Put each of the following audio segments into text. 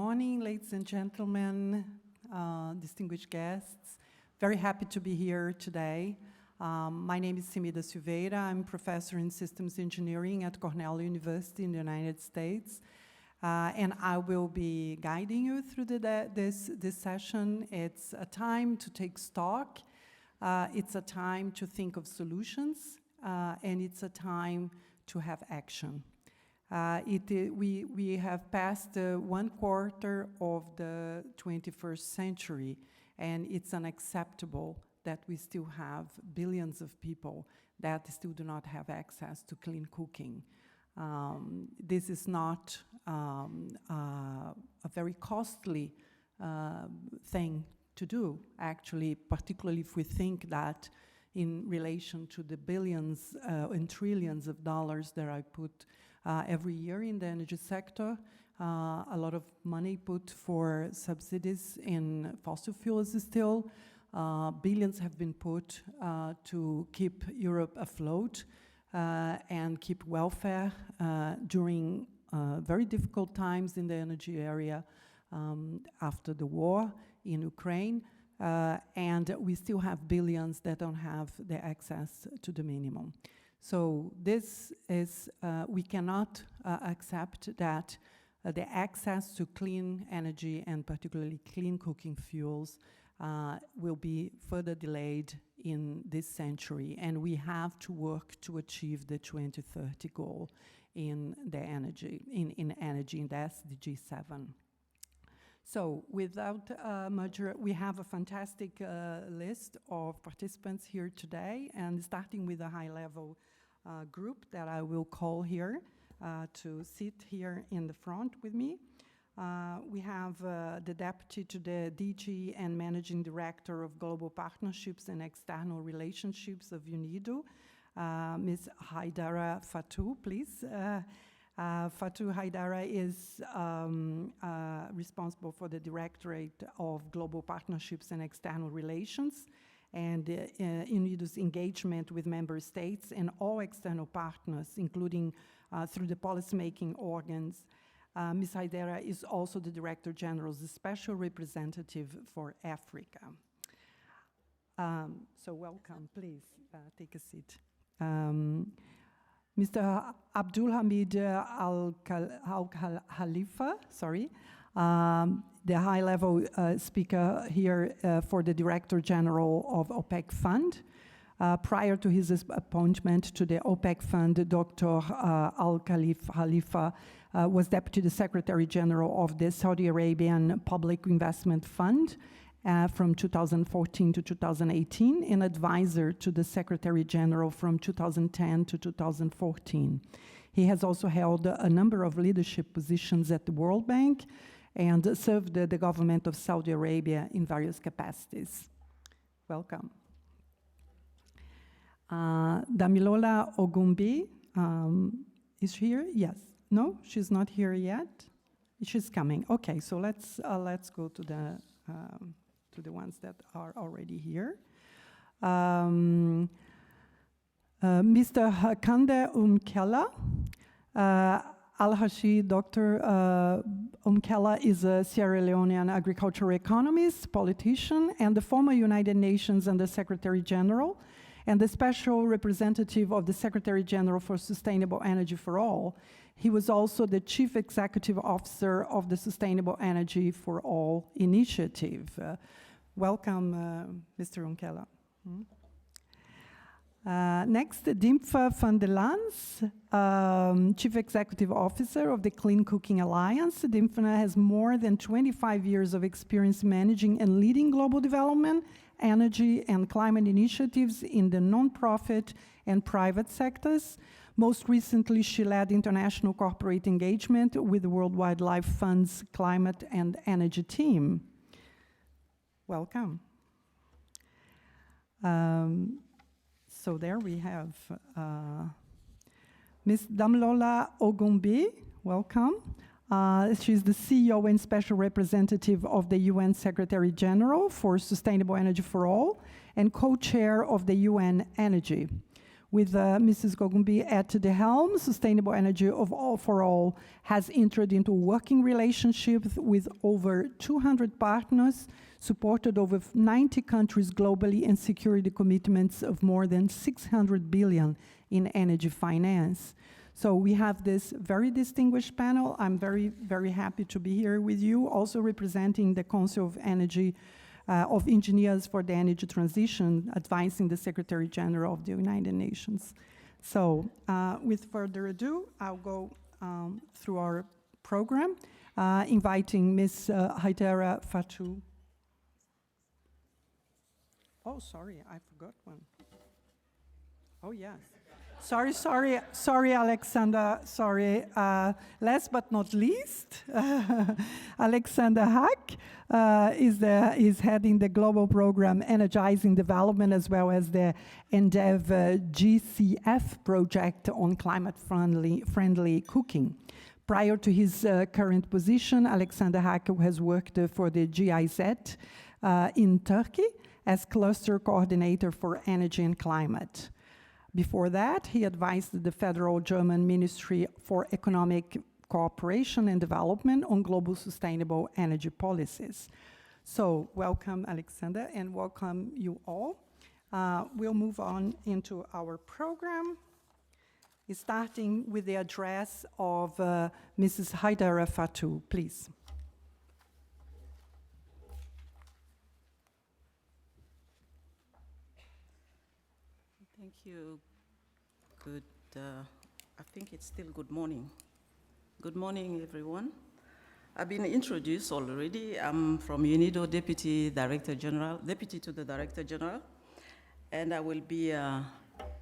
Morning, ladies and gentlemen, distinguished guests. Very happy to be here today. My name is Simida Silveira. I'm professor in systems engineering at Cornell University in the United States. And I will be guiding you through this session. It's a time to take stock. It's a time to think of solutions. And it's a time to have action. We have passed 1 quarter of the 21st century, and it's unacceptable that we still have billions of people that still do not have access to clean cooking. This is not a very costly thing to do, actually, particularly if we think that in relation to the billions and trillions of dollars that I put every year in the energy sector, a lot of money put for subsidies in fossil fuels still. Billions have been put to keep Europe afloat and keep welfare during very difficult times in the energy area after the war in Ukraine. And we still have billions that don't have the access to the minimum. So this is, we cannot accept that the access to clean energy and particularly clean cooking fuels will be further delayed in this century. And we have to work to achieve the 2030 goal in the energy, in the SDG 7. So without much, we have a fantastic list of participants here today, and starting with a high-level group that I will call here to sit here in the front with me. We have the deputy to the DG and managing director of Global Partnerships and External Relationships of UNIDO, Ms. Haidara Fatou, please. Fatou Haidara is responsible for the Directorate of Global Partnerships and External Relations and UNIDO's engagement with member states and all external partners, including through the policymaking organs. Ms. Haidara is also the Director General's Special Representative for Africa. So welcome, please take a seat. Mr. Abdul Hamid Al-Khalifa, sorry, the high-level speaker here for the Director General of OPEC Fund. Prior to his appointment to the OPEC Fund, Dr. Al-Khalifa was Deputy Secretary General of the Saudi Arabian Public Investment Fund from 2014 to 2018, and advisor to the Secretary General from 2010 to 2014. He has also held a number of leadership positions at the World Bank and served the government of Saudi Arabia in various capacities. Welcome. Damilola Ogumbi is here? Yes. No, she's not here yet. She's coming. Okay, so let's go to the ones that are already here. Mr. Hakande Umkela, Al-Hashi, Dr. Umkela is a Sierra Leonean agricultural economist, politician, and the former United Nations Under Secretary General, and the special representative of the Secretary General for Sustainable Energy for All. He was also the Chief Executive Officer of the Sustainable Energy for All initiative. Welcome, Mr. Umkela. Next, Dimpha van der Lans, Chief Executive Officer of the Clean Cooking Alliance. Dimpha has more than 25 years of experience managing and leading global development, energy, and climate initiatives in the nonprofit and private sectors. Most recently, she led international corporate engagement with the World Wildlife Fund's climate and energy team. Welcome. So there we have Ms. Damilola Ogumbi, welcome. She's the CEO and Special Representative of the UN Secretary General for Sustainable Energy for All and co-chair of the UN Energy. With Mrs. Gogumbi at the helm, Sustainable Energy for All has entered into working relationships with over 200 partners, supported over 90 countries globally, and security commitments of more than 600 billion in energy finance. So we have this very distinguished panel. I'm very, very happy to be here with you, also representing the Council of Energy of Engineers for the Energy Transition, advising the Secretary General of the United Nations. So with further ado, I'll go through our program, inviting Ms. Haidara Fatou. Oh, sorry, I forgot one. Oh, yes. Sorry, Alexander, sorry. Last but not least, Alexander Hack is heading the global program Energizing Development, as well as the Endeavour GCF project on climate-friendly cooking. Prior to his current position, Alexander Hack has worked for the GIZ in Turkey as cluster coordinator for energy and climate. Before that, he advised the Federal German Ministry for Economic Cooperation and Development on global sustainable energy policies. So welcome, Alexander, and welcome you all. We'll move on into our program, starting with the address of Mrs. Haidara Fatou, please. Thank you. Good, I think it's still good morning. Good morning, everyone. I've been introduced already. I'm from UNIDO, Deputy to the Director General, and I will be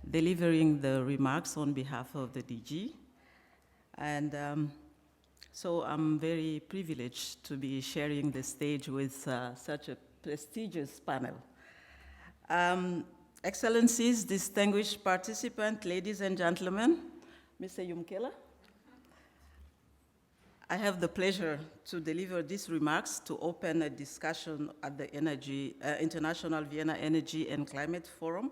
delivering the remarks on behalf of the DG. And so I'm very privileged to be sharing the stage with such a prestigious panel. Excellencies, distinguished participants, ladies and gentlemen, Mr. Yumkela, I have the pleasure to deliver these remarks to open a discussion at the International Vienna Energy and Climate Forum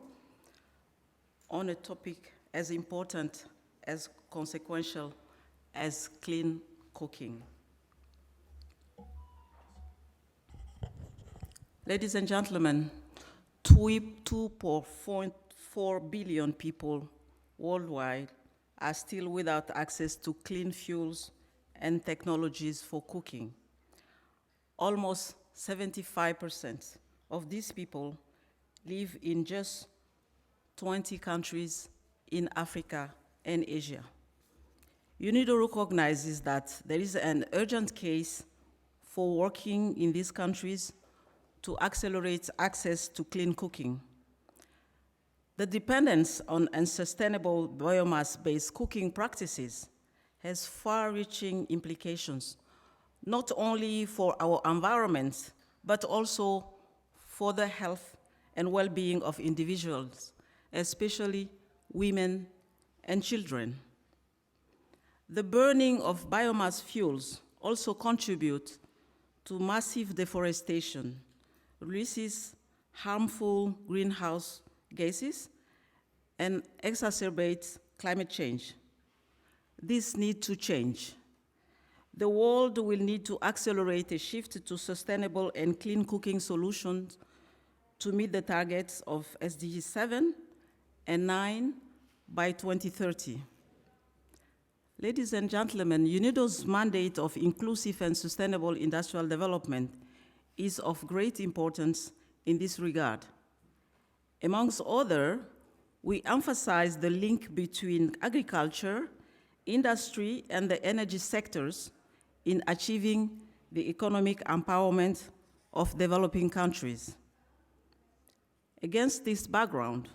on a topic as important, as consequential as clean cooking. Ladies and gentlemen, 2.4 billion people worldwide are still without access to clean fuels and technologies for cooking. Almost 75% of these people live in just 20 countries in Africa and Asia. UNIDO recognizes that there is an urgent case for working in these countries to accelerate access to clean cooking. The dependence on unsustainable biomass-based cooking practices has far-reaching implications, not only for our environment, but also for the health and well-being of individuals, especially women and children. The burning of biomass fuels also contributes to massive deforestation, releases harmful greenhouse gases, and exacerbates climate change. This needs to change. The world will need to accelerate a shift to sustainable and clean cooking solutions to meet the targets of SDG 7 and 9 by 2030. Ladies and gentlemen, UNIDO's mandate of inclusive and sustainable industrial development is of great importance in this regard. Amongst others, we emphasize the link between agriculture, industry, and the energy sectors in achieving the economic empowerment of developing countries. Against this background,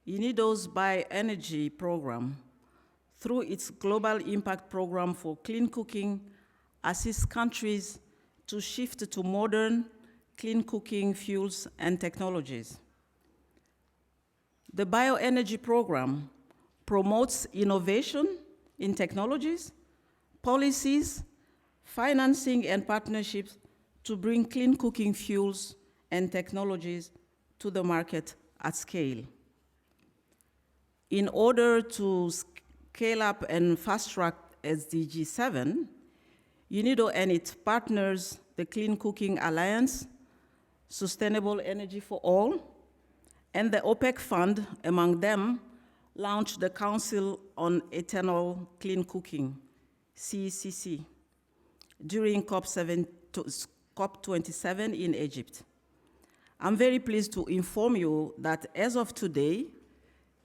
UNIDO's bioenergy program, through its Global Impact Program for Clean Cooking, assists countries to shift to modern, clean cooking fuels and technologies. The bioenergy program promotes innovation in technologies, policies, financing, and partnerships to bring clean cooking fuels and technologies to the market at scale. In order to scale up and fast-track SDG 7, UNIDO and its partners, the Clean Cooking Alliance, Sustainable Energy for All, and the OPEC Fund, among them, launched the Council on Ethanol Clean Cooking, CECC, during COP27 in Egypt. I'm very pleased to inform you that as of today,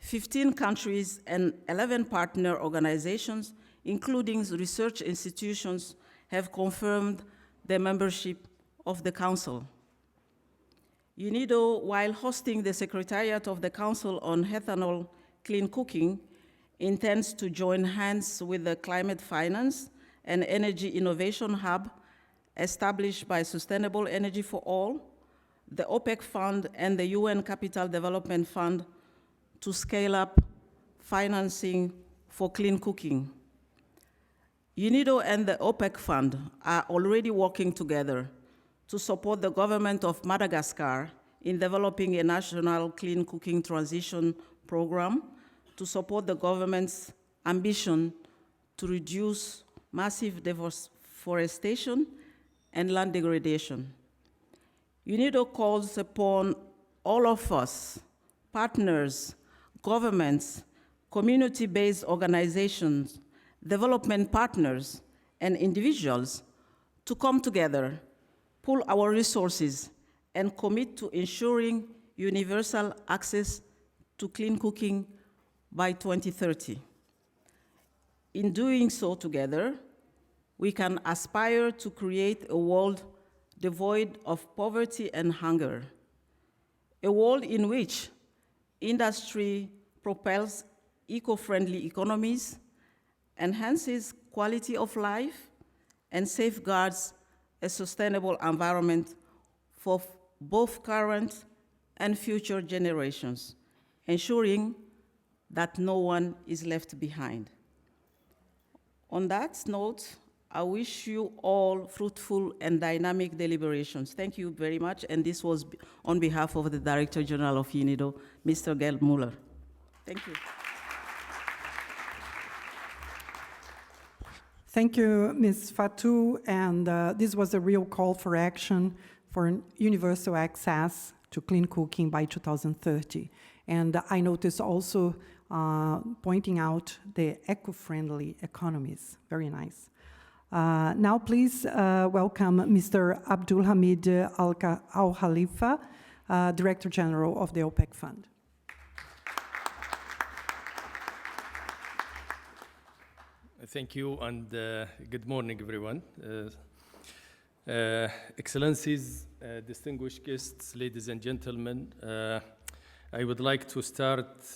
15 countries and 11 partner organizations, including research institutions, have confirmed their membership of the Council. UNIDO, while hosting the Secretariat of the Council on Ethanol Clean Cooking, intends to join hands with the Climate Finance and Energy Innovation Hub established by Sustainable Energy for All, the OPEC Fund, and the UN Capital Development Fund to scale up financing for clean cooking. UNIDO and the OPEC Fund are already working together to support the government of Madagascar in developing a national clean cooking transition program to support the government's ambition to reduce massive deforestation and land degradation. UNIDO calls upon all of us, partners, governments, community-based organizations, development partners, and individuals to come together, pool our resources, and commit to ensuring universal access to clean cooking by 2030. In doing so together, we can aspire to create a world devoid of poverty and hunger, a world in which industry propels eco-friendly economies, enhances quality of life, and safeguards a sustainable environment for both current and future generations, ensuring that no one is left behind. On that note, I wish you all fruitful and dynamic deliberations. Thank you very much, and this was on behalf of the Director General of UNIDO, Mr. Gerd Muller. Thank you. Thank you, Ms. Fatou, and this was a real call for action for universal access to clean cooking by 2030. And I noticed also pointing out the eco-friendly economies. Very nice. Now, please welcome Mr. Abdulhamid Al-Khalifa, Director General of the OPEC Fund. Thank you, and good morning, everyone. Excellencies, distinguished guests, ladies and gentlemen, I would like to start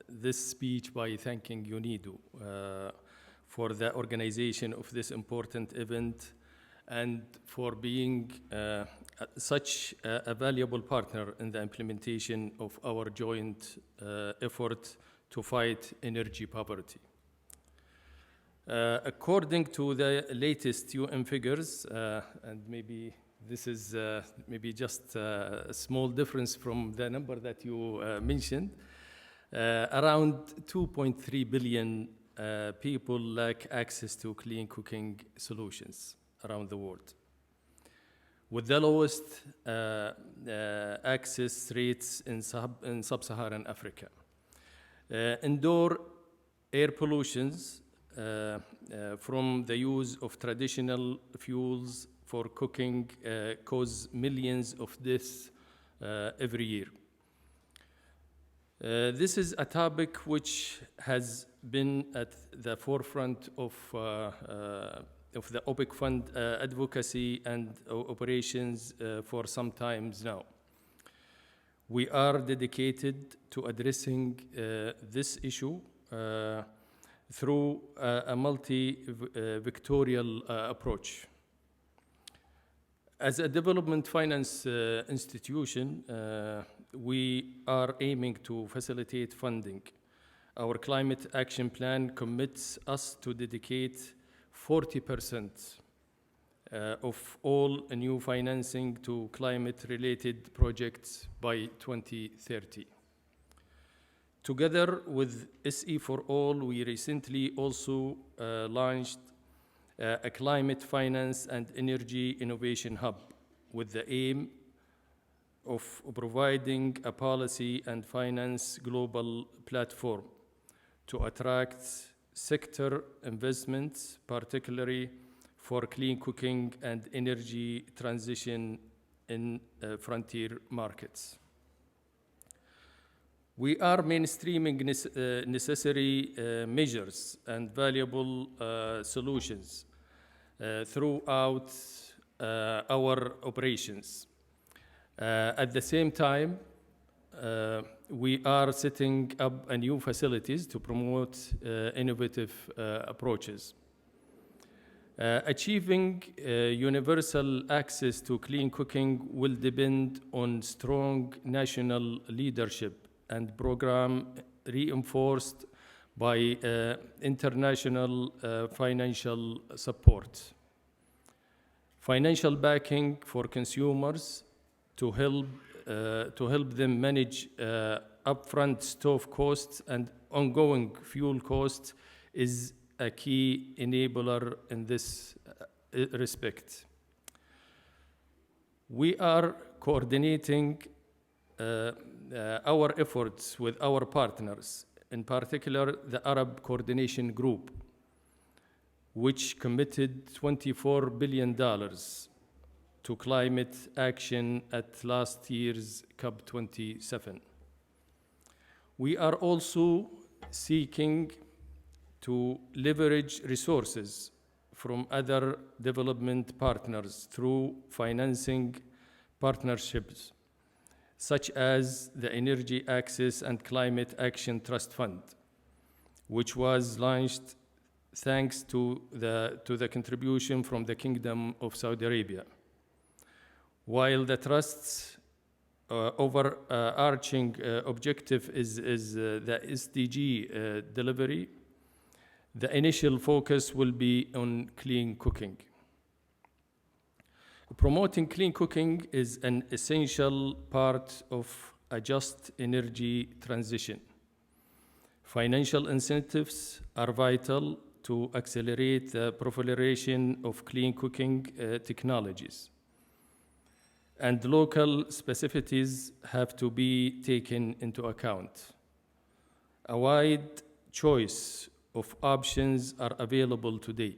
this speech by thanking UNIDO for the organization of this important event and for being such a valuable partner in the implementation of our joint effort to fight energy poverty. According to the latest UN figures, and maybe this is maybe just a small difference from the number that you mentioned, around 2.3 billion people lack access to clean cooking solutions around the world, with the lowest access rates in sub-Saharan Africa. Indoor air pollutions from the use of traditional fuels for cooking cause millions of deaths every year. This is a topic which has been at the forefront of the OPEC Fund advocacy and operations for some time now. We are dedicated to addressing this issue through a multi-vectorial approach. As a development finance institution, we are aiming to facilitate funding. Our climate action plan commits us to dedicate 40% of all new financing to climate-related projects by 2030. Together with SE for All, we recently also launched a climate finance and energy innovation hub with the aim of providing a policy and finance global platform to attract sector investments, particularly for clean cooking and energy transition in frontier markets. We are mainstreaming necessary measures and valuable solutions throughout our operations. At the same time, we are setting up new facilities to promote innovative approaches. Achieving universal access to clean cooking will depend on strong national leadership and program reinforced by international financial support. Financial backing for consumers to help them manage upfront stove costs and ongoing fuel costs is a key enabler in this respect. We are coordinating our efforts with our partners, in particular the Arab Coordination Group, which committed $24 billion to climate action at last year's COP27. We are also seeking to leverage resources from other development partners through financing partnerships, such as the Energy Access and Climate Action Trust Fund, which was launched thanks to the contribution from the Kingdom of Saudi Arabia. While the Trust's overarching objective is the SDG delivery, the initial focus will be on clean cooking. Promoting clean cooking is an essential part of a just energy transition. Financial incentives are vital to accelerate the proliferation of clean cooking technologies. And local specificities have to be taken into account. A wide choice of options are available today,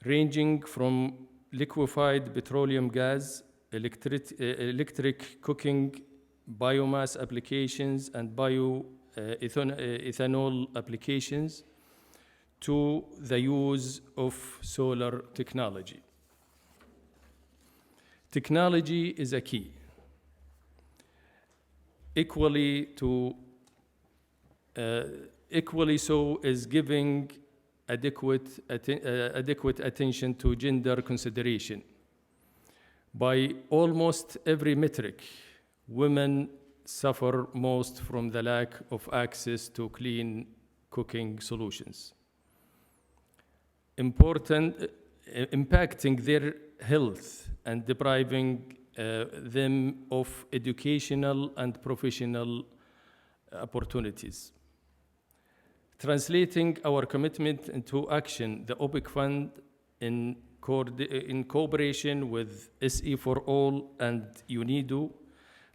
ranging from liquefied petroleum gas, electric cooking, biomass applications, and bioethanol applications, to the use of solar technology. Technology is a key. Equally so is giving adequate attention to gender consideration. By almost every metric, women suffer most from the lack of access to clean cooking solutions, impacting their health and depriving them of educational and professional opportunities. Translating our commitment into action, the OPEC Fund, in cooperation with SE for All and UNIDO,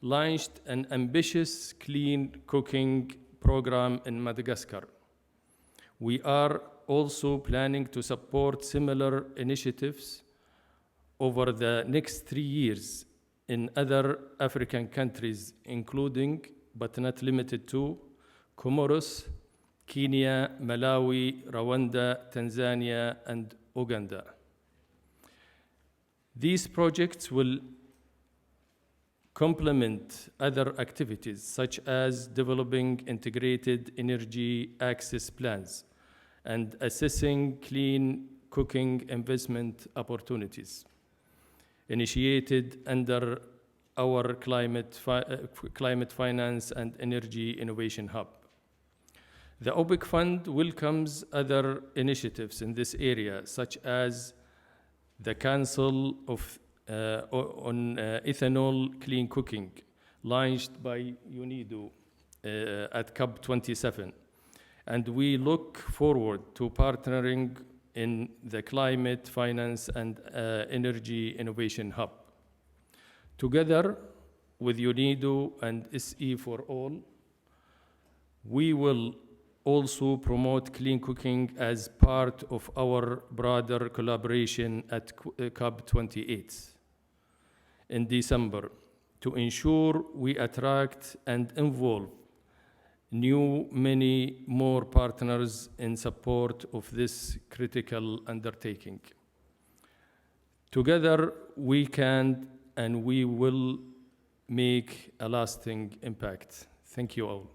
launched an ambitious clean cooking program in Madagascar. We are also planning to support similar initiatives over the next 3 years in other African countries, including, but not limited to, Comoros, Kenya, Malawi, Rwanda, Tanzania, and Uganda. These projects will complement other activities, such as developing integrated energy access plans and assessing clean cooking investment opportunities initiated under our climate finance and energy innovation hub. The OPEC Fund welcomes other initiatives in this area, such as the Council on Ethanol Clean Cooking, launched by UNIDO, at COP27. And we look forward to partnering in the Climate, Finance, and Energy Innovation Hub. Together with UNIDO and SE for All, we will also promote clean cooking as part of our broader collaboration at COP28 in December to ensure we attract and involve many more partners in support of this critical undertaking. Together, we can and we will make a lasting impact. Thank you all.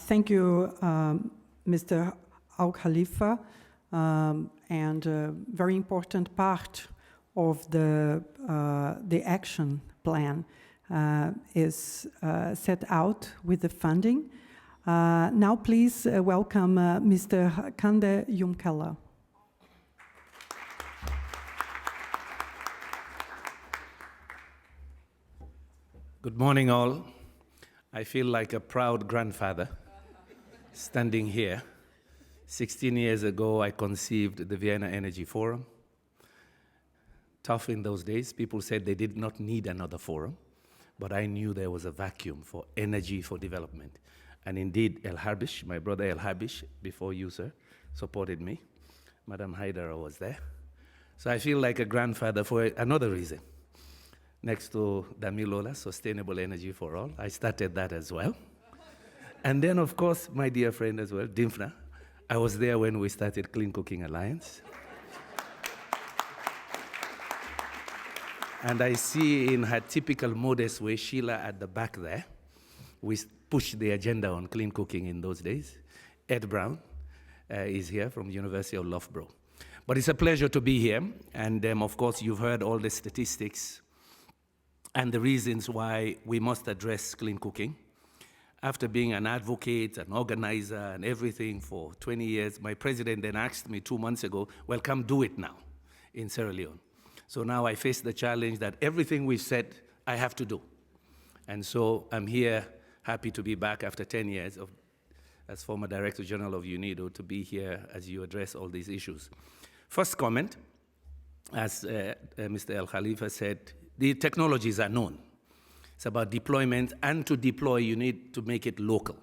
Thank you, Mr. Al Khalifa, and a very important part of the action plan is set out with the funding. Now please welcome Mr. Kande Jumkella. Good morning all. I feel like a proud grandfather standing here. 16 years ago, I conceived the Vienna Energy Forum. Tough in those days. People said they did not need another forum, but I knew there was a vacuum for energy for development. And indeed, El Harbish, my brother El Harbish, before you, sir, supported me. Madam Haidara was there. So I feel like a grandfather for another reason. Next to Damilola, Sustainable Energy for All. I started that as well. And then, of course, my dear friend as well, Dimfna. I was there when we started Clean Cooking Alliance. And I see in her typical modest way, Sheila at the back there, we pushed the agenda on clean cooking in those days. Ed Brown is here from the University of Loughborough. But it's a pleasure to be here. And of course, you've heard all the statistics and the reasons why we must address clean cooking. After being an advocate, an organizer, and everything for 20 years, my president then asked me 2 months ago, well, come do it now in Sierra Leone. So now I face the challenge that everything we've said, I have to do. And so I'm here, happy to be back after 10 years as former Director General of UNIDO, to be here as you address all these issues. First comment, as Mr. El Khalifa said, the technologies are known. It's about deployment, and to deploy, you need to make it local.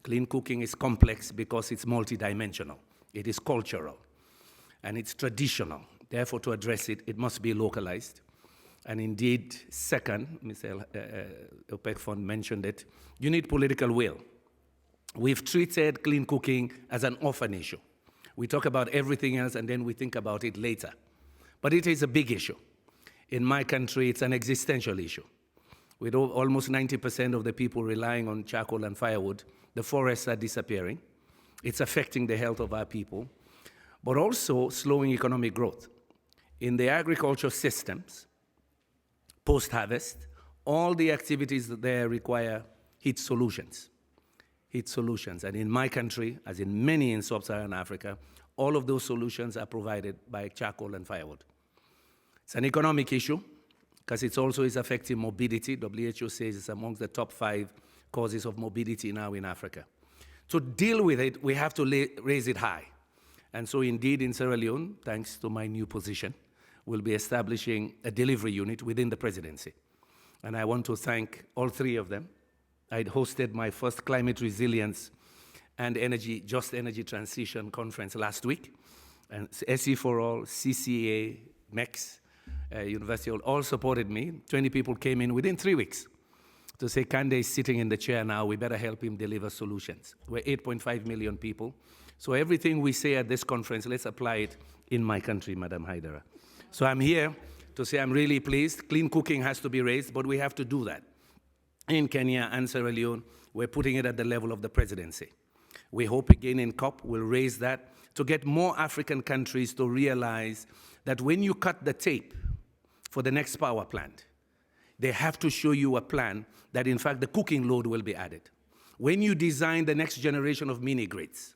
Clean cooking is complex because it's multidimensional. It is cultural, and it's traditional. Therefore, to address it, it must be localized. And indeed, second, Mr. OPEC Fund mentioned it, you need political will. We've treated clean cooking as an orphan issue. We talk about everything else, and then we think about it later. But it is a big issue. In my country, it's an existential issue. With almost 90% of the people relying on charcoal and firewood, the forests are disappearing. It's affecting the health of our people, but also slowing economic growth. In the agriculture systems, post-harvest, all the activities there require heat solutions. Heat solutions. And in my country, as in many in sub-Saharan Africa, all of those solutions are provided by charcoal and firewood. It's an economic issue, because it also is affecting mobility. WHO says it's amongst the top 5 causes of mobility now in Africa. To deal with it, we have to raise it high. And so indeed in Sierra Leone, thanks to my new position, we'll be establishing a delivery unit within the presidency. And I want to thank all 3 of them. I hosted my first climate resilience and just energy transition conference last week. And SE for All, CCA, MEX, University all supported me. 20 people came in within 3 weeks to say, Kande is sitting in the chair now, we better help him deliver solutions. We're 8.5 million people. So everything we say at this conference, let's apply it in my country, Madam Haidara. So I'm here to say I'm really pleased. Clean cooking has to be raised, but we have to do that. In Kenya and Sierra Leone, we're putting it at the level of the presidency. We hope again in COP we'll raise that to get more African countries to realize that when you cut the tape for the next power plant, they have to show you a plan that in fact the cooking load will be added. When you design the next generation of mini grids,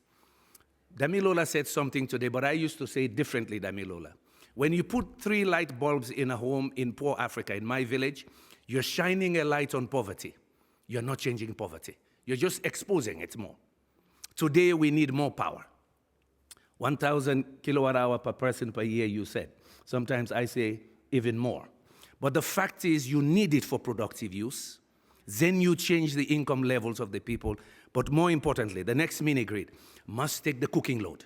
Damilola said something today, but I used to say it differently, Damilola. When you put 3 light bulbs in a home in poor Africa, in my village, you're shining a light on poverty. You're not changing poverty. You're just exposing it more. Today, we need more power. 1,000 kilowatt hour per person per year, you said. Sometimes I say even more. But the fact is, you need it for productive use. Then you change the income levels of the people. But more importantly, the next mini-grid must take the cooking load.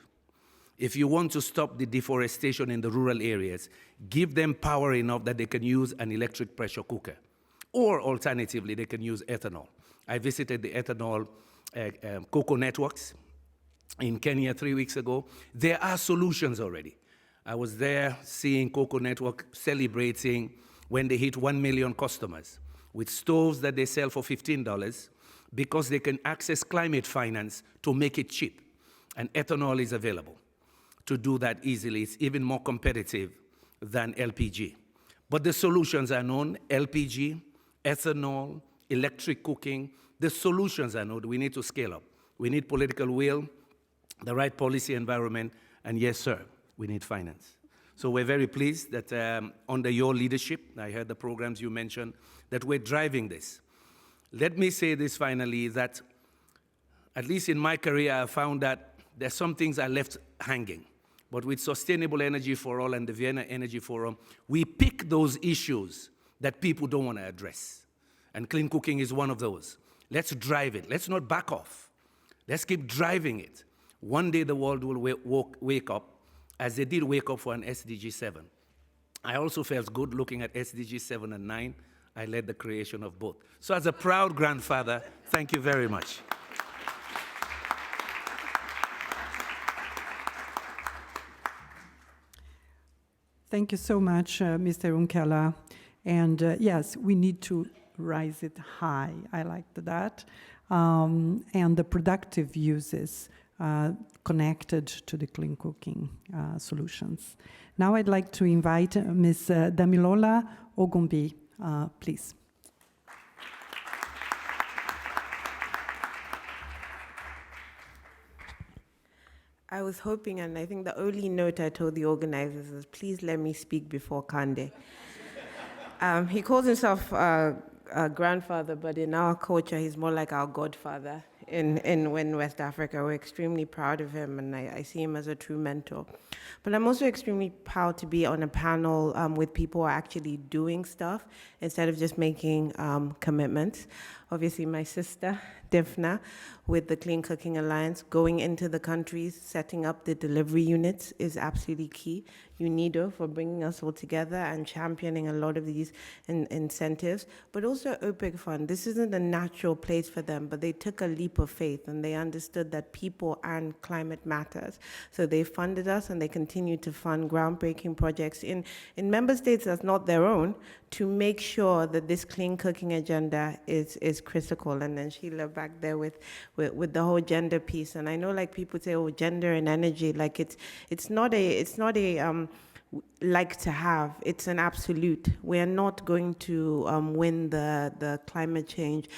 If you want to stop the deforestation in the rural areas, give them power enough that they can use an electric pressure cooker. Or alternatively, they can use ethanol. I visited the ethanol cocoa networks in Kenya 3 weeks ago. There are solutions already. I was there seeing Cocoa Network celebrating when they hit 1 million customers with stoves that they sell for $15 because they can access climate finance to make it cheap. And ethanol is available to do that easily. It's even more competitive than LPG. But the solutions are known: LPG, ethanol, electric cooking. The solutions are known. We need to scale up. We need political will, the right policy environment, and yes, sir, we need finance. So we're very pleased that under your leadership, I heard the programs you mentioned, that we're driving this. Let me say this finally, that at least in my career, I found that there's some things I left hanging. But with Sustainable Energy for All and the Vienna Energy Forum, we pick those issues that people don't want to address. And clean cooking is one of those. Let's drive it. Let's not back off. Let's keep driving it. One day the world will wake up, as they did wake up for an SDG 7. I also felt good looking at SDG 7 and 9. I led the creation of both. So as a proud grandfather, thank you very much. Thank you so much, Mr. Unkela. And yes, we need to rise it high. I liked that. And the productive uses connected to the clean cooking solutions. Now I'd like to invite Ms. Damilola Ogumbi, please. I was hoping, and I think the only note I told the organizers is, please let me speak before Kande. He calls himself a grandfather, but in our culture, he's more like our godfather in West Africa. We're extremely proud of him, and I see him as a true mentor. But I'm also extremely proud to be on a panel with people who are actually doing stuff instead of just making commitments. Obviously, my sister, Difna, with the Clean Cooking Alliance, going into the countries, setting up the delivery units is absolutely key. UNIDO for bringing us all together and championing a lot of these incentives, but also OPIC Fund. This isn't a natural place for them, but they took a leap of faith and they understood that people and climate matters. So they funded us and they continue to fund groundbreaking projects in member states that's not their own to make sure that this clean cooking agenda is critical. And then Sheila back there with the whole gender piece. And I know like people say, oh, gender and energy, like it's not a like to have, it's an absolute. We're not going to win the climate change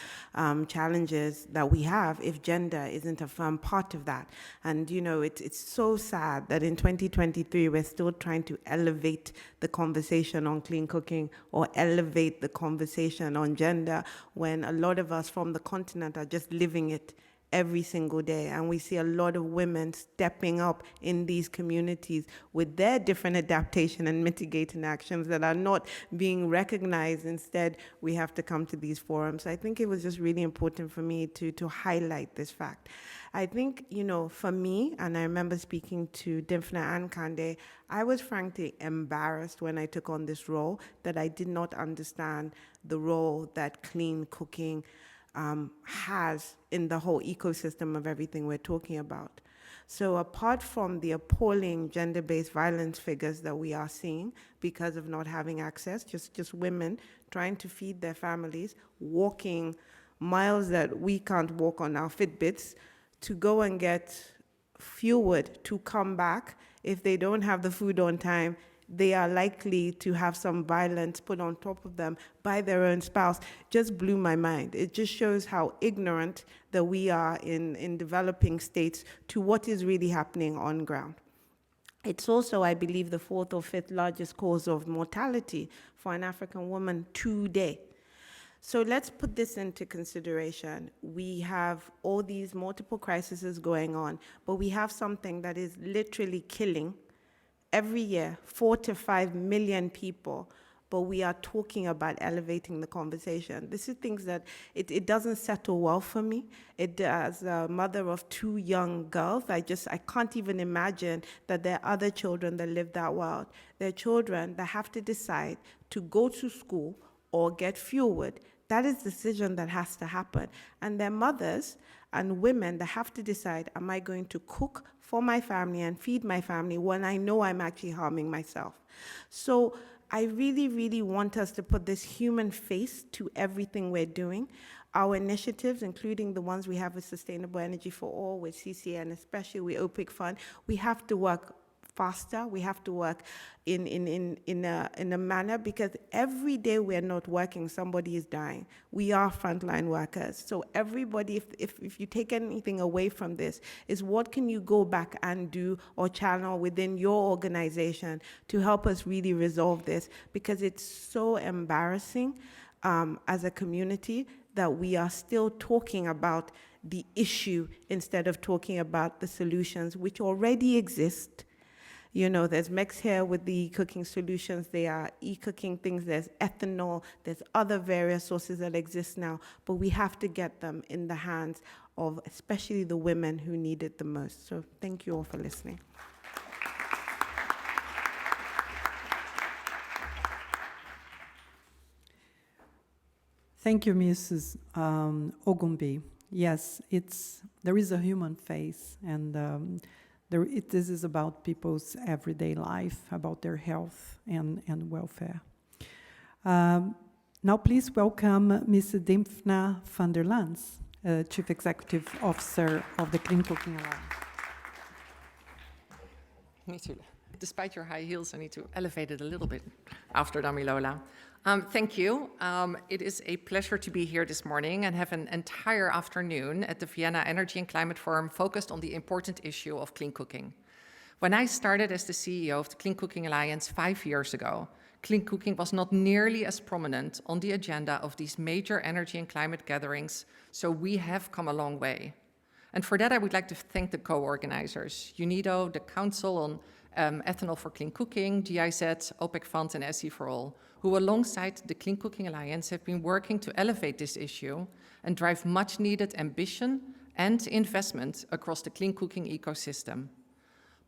challenges that we have if gender isn't a firm part of that. And you know, it's so sad that in 2023 we're still trying to elevate the conversation on clean cooking or elevate the conversation on gender when a lot of us from the continent are just living it every single day. And we see a lot of women stepping up in these communities with their different adaptation and mitigating actions that are not being recognized. Instead, we have to come to these forums. I think it was just really important for me to highlight this fact. I think, you know, for me, and I remember speaking to Difna and Kande, I was frankly embarrassed when I took on this role that I did not understand the role that clean cooking has in the whole ecosystem of everything we're talking about. So apart from the appalling gender-based violence figures that we are seeing because of not having access, just women trying to feed their families, walking miles that we can't walk on our Fitbits to go and get fuel wood to come back. If they don't have the food on time, they are likely to have some violence put on top of them by their own spouse, just blew my mind. It just shows how ignorant that we are in developing states to what is really happening on ground. It's also, I believe, the 4th or 5th largest cause of mortality for an African woman today. So let's put this into consideration. We have all these multiple crises going on, but we have something that is literally killing every year 4 to 5 million people, but we are talking about elevating the conversation. This is things that it doesn't settle well for me. As a mother of 2 young girls, I can't even imagine that there are other children that live that world. There are children that have to decide to go to school or get fueled. That is the decision that has to happen. And there are mothers and women that have to decide, am I going to cook for my family and feed my family when I know I'm actually harming myself? So I really, really want us to put this human face to everything we're doing. Our initiatives, including the ones we have with Sustainable Energy for All, with CCA, and especially with OPIC Fund, we have to work faster. We have to work in a manner, because every day we're not working, somebody is dying. We are frontline workers. So everybody, if you take anything away from this, is what can you go back and do or channel within your organization to help us really resolve this? Because it's so embarrassing as a community that we are still talking about the issue instead of talking about the solutions which already exist. You know, there's Mex here with the cooking solutions. There are e-cooking things. There's ethanol. There's other various sources that exist now. But we have to get them in the hands of especially the women who need it the most. So thank you all for listening. Thank you, Mrs. Ogumbi. Yes, there is a human face, and this is about people's everyday life, about their health and welfare. Now please welcome Ms. Dimfna van der Lans, Chief Executive Officer of the Clean Cooking Alliance. Despite your high heels, I need to elevate it a little bit after Damilola. Thank you. It is a pleasure to be here this morning and have an entire afternoon at the Vienna Energy and Climate Forum focused on the important issue of clean cooking. When I started as the CEO of the Clean Cooking Alliance 5 years ago, clean cooking was not nearly as prominent on the agenda of these major energy and climate gatherings, so we have come a long way. And for that, I would like to thank the co-organizers, UNIDO, the Council on Ethanol for Clean Cooking, GIZ, OPEC Fund, and SE for All, who alongside the Clean Cooking Alliance have been working to elevate this issue and drive much needed ambition and investment across the clean cooking ecosystem.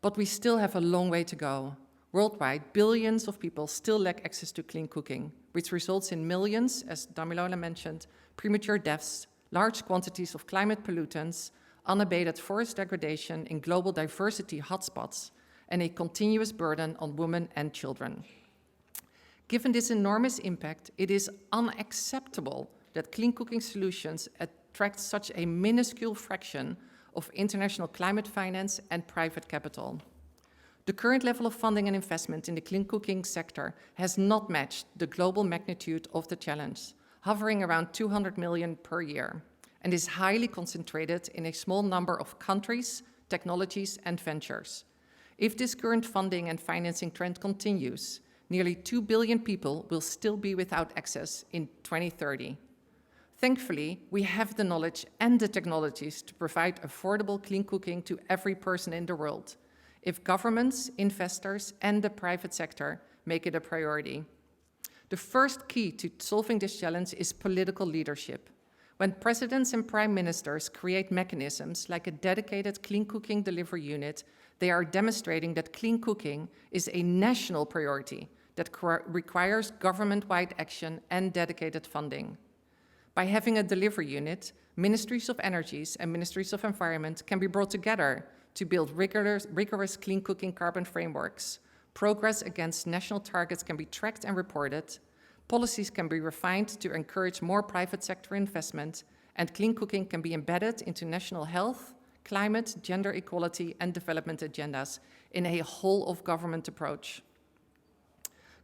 But we still have a long way to go. Worldwide, billions of people still lack access to clean cooking, which results in millions, as Damilola mentioned, premature deaths, large quantities of climate pollutants, unabated forest degradation in global diversity hotspots, and a continuous burden on women and children. Given this enormous impact, it is unacceptable that clean cooking solutions attract such a minuscule fraction of international climate finance and private capital. The current level of funding and investment in the clean cooking sector has not matched the global magnitude of the challenge, hovering around 200 million per year, and is highly concentrated in a small number of countries, technologies, and ventures. If this current funding and financing trend continues, nearly 2 billion people will still be without access in 2030. Thankfully, we have the knowledge and the technologies to provide affordable clean cooking to every person in the world, if governments, investors, and the private sector make it a priority. The first key to solving this challenge is political leadership. When presidents and prime ministers create mechanisms like a dedicated clean cooking delivery unit, they are demonstrating that clean cooking is a national priority that requires government-wide action and dedicated funding. By having a delivery unit, ministries of energies and ministries of environment can be brought together to build rigorous clean cooking carbon frameworks. Progress against national targets can be tracked and reported. Policies can be refined to encourage more private sector investment, and clean cooking can be embedded into national health, climate, gender equality, and development agendas in a whole-of-government approach.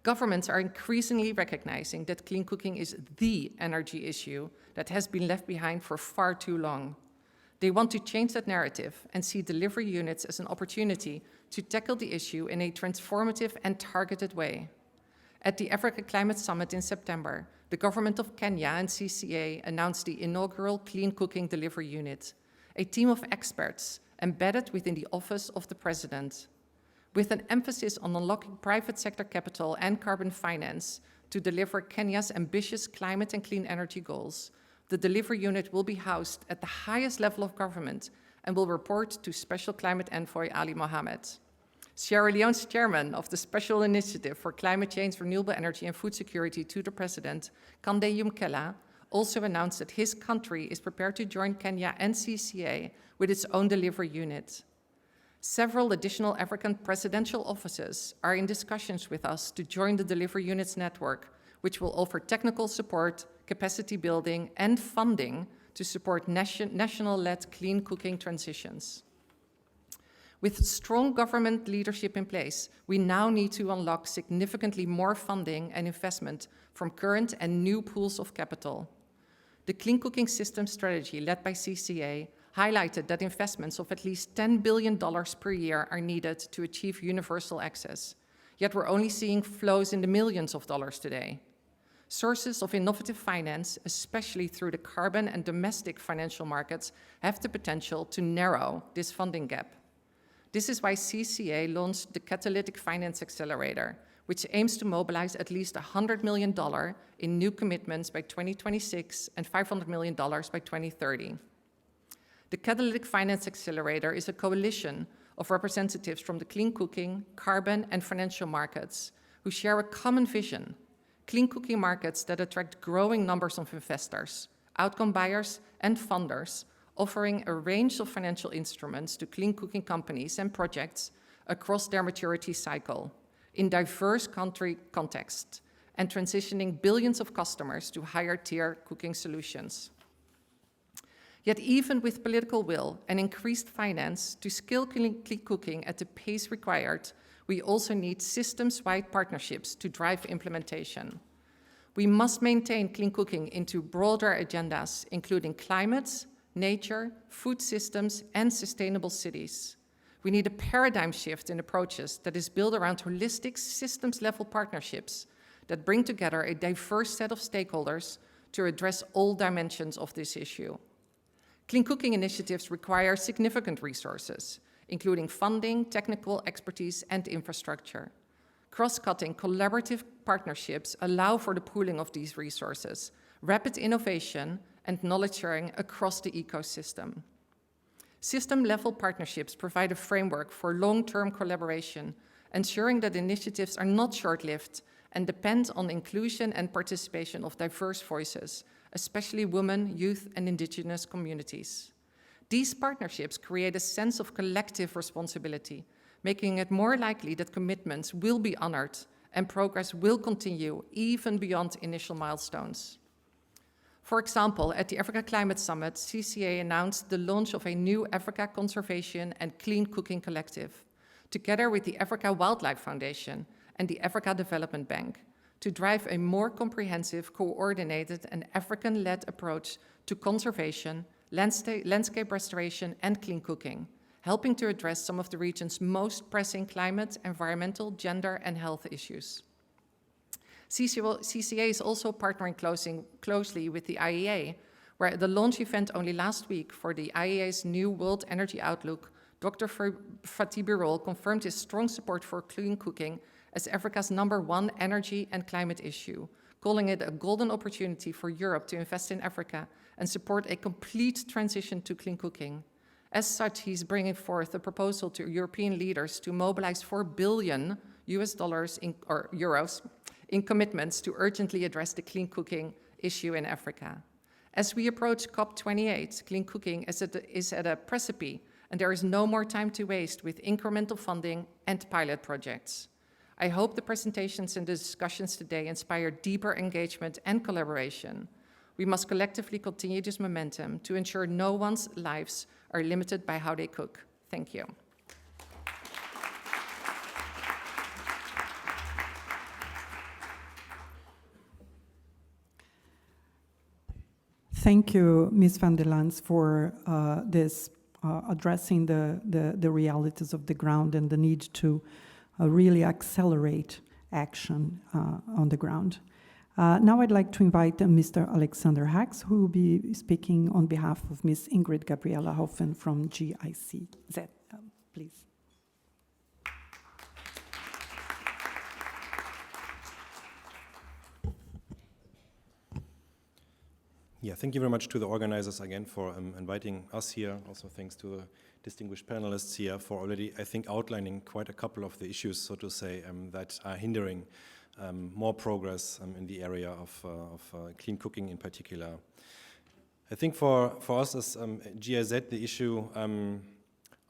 Governments are increasingly recognizing that clean cooking is the energy issue that has been left behind for far too long. They want to change that narrative and see delivery units as an opportunity to tackle the issue in a transformative and targeted way. At the Africa Climate Summit in September, the government of Kenya and CCA announced the inaugural Clean Cooking Delivery Unit, a team of experts embedded within the Office of the President. With an emphasis on unlocking private sector capital and carbon finance to deliver Kenya's ambitious climate and clean energy goals, the delivery unit will be housed at the highest level of government and will report to Special Climate Envoy Ali Mohammed. Sierra Leone's chairman of the Special Initiative for Climate Change, Renewable Energy and Food Security to the President, Kande Yumkela, also announced that his country is prepared to join Kenya and CCA with its own delivery unit. Several additional African presidential offices are in discussions with us to join the delivery units network, which will offer technical support, capacity building, and funding to support national-led clean cooking transitions. With strong government leadership in place, we now need to unlock significantly more funding and investment from current and new pools of capital. The Clean Cooking System strategy led by CCA highlighted that investments of at least $10 billion per year are needed to achieve universal access. Yet we're only seeing flows in the millions of dollars today. Sources of innovative finance, especially through the carbon and domestic financial markets, have the potential to narrow this funding gap. This is why CCA launched the Catalytic Finance Accelerator, which aims to mobilize at least $100 million in new commitments by 2026 and $500 million by 2030. The Catalytic Finance Accelerator is a coalition of representatives from the clean cooking, carbon, and financial markets who share a common vision: clean cooking markets that attract growing numbers of investors, outcome buyers, and funders, offering a range of financial instruments to clean cooking companies and projects across their maturity cycle, in diverse country contexts, and transitioning billions of customers to higher-tier cooking solutions. Yet even with political will and increased finance to scale clean cooking at the pace required, we also need systems-wide partnerships to drive implementation. We must maintain clean cooking into broader agendas, including climate, nature, food systems, and sustainable cities. We need a paradigm shift in approaches that is built around holistic systems-level partnerships that bring together a diverse set of stakeholders to address all dimensions of this issue. Clean cooking initiatives require significant resources, including funding, technical expertise, and infrastructure. Cross-cutting collaborative partnerships allow for the pooling of these resources, rapid innovation, and knowledge sharing across the ecosystem. System-level partnerships provide a framework for long-term collaboration, ensuring that initiatives are not short-lived and depend on inclusion and participation of diverse voices, especially women, youth, and indigenous communities. These partnerships create a sense of collective responsibility, making it more likely that commitments will be honored and progress will continue even beyond initial milestones. For example, at the Africa Climate Summit, CCA announced the launch of a new Africa Conservation and Clean Cooking Collective, together with the Africa Wildlife Foundation and the Africa Development Bank, to drive a more comprehensive, coordinated, and African-led approach to conservation, landscape restoration, and clean cooking, helping to address some of the region's most pressing climate, environmental, gender, and health issues. CCA is also partnering closely with the IEA, where at the launch event only last week for the IEA's new World Energy Outlook, Dr. Fatih Birol confirmed his strong support for clean cooking as Africa's #1 energy and climate issue, calling it a golden opportunity for Europe to invest in Africa and support a complete transition to clean cooking. As such, he's bringing forth a proposal to European leaders to mobilize $4 billion euros in commitments to urgently address the clean cooking issue in Africa. As we approach COP28, clean cooking is at a precipice, and there is no more time to waste with incremental funding and pilot projects. I hope the presentations and the discussions today inspire deeper engagement and collaboration. We must collectively continue this momentum to ensure no one's lives are limited by how they cook. Thank you. Thank you, Ms. van der Lans, for this addressing the realities of the ground and the need to really accelerate action on the ground. Now I'd like to invite Mr. Alexander Hax, who will be speaking on behalf of Ms. Ingrid Gabriela Hoffen from GIC. Please. Yeah, thank you very much to the organizers again for inviting us here. Also thanks to the distinguished panelists here for already, I think, outlining quite a couple of the issues, so to say, that are hindering more progress in the area of clean cooking in particular. I think for us as GIZ, the issue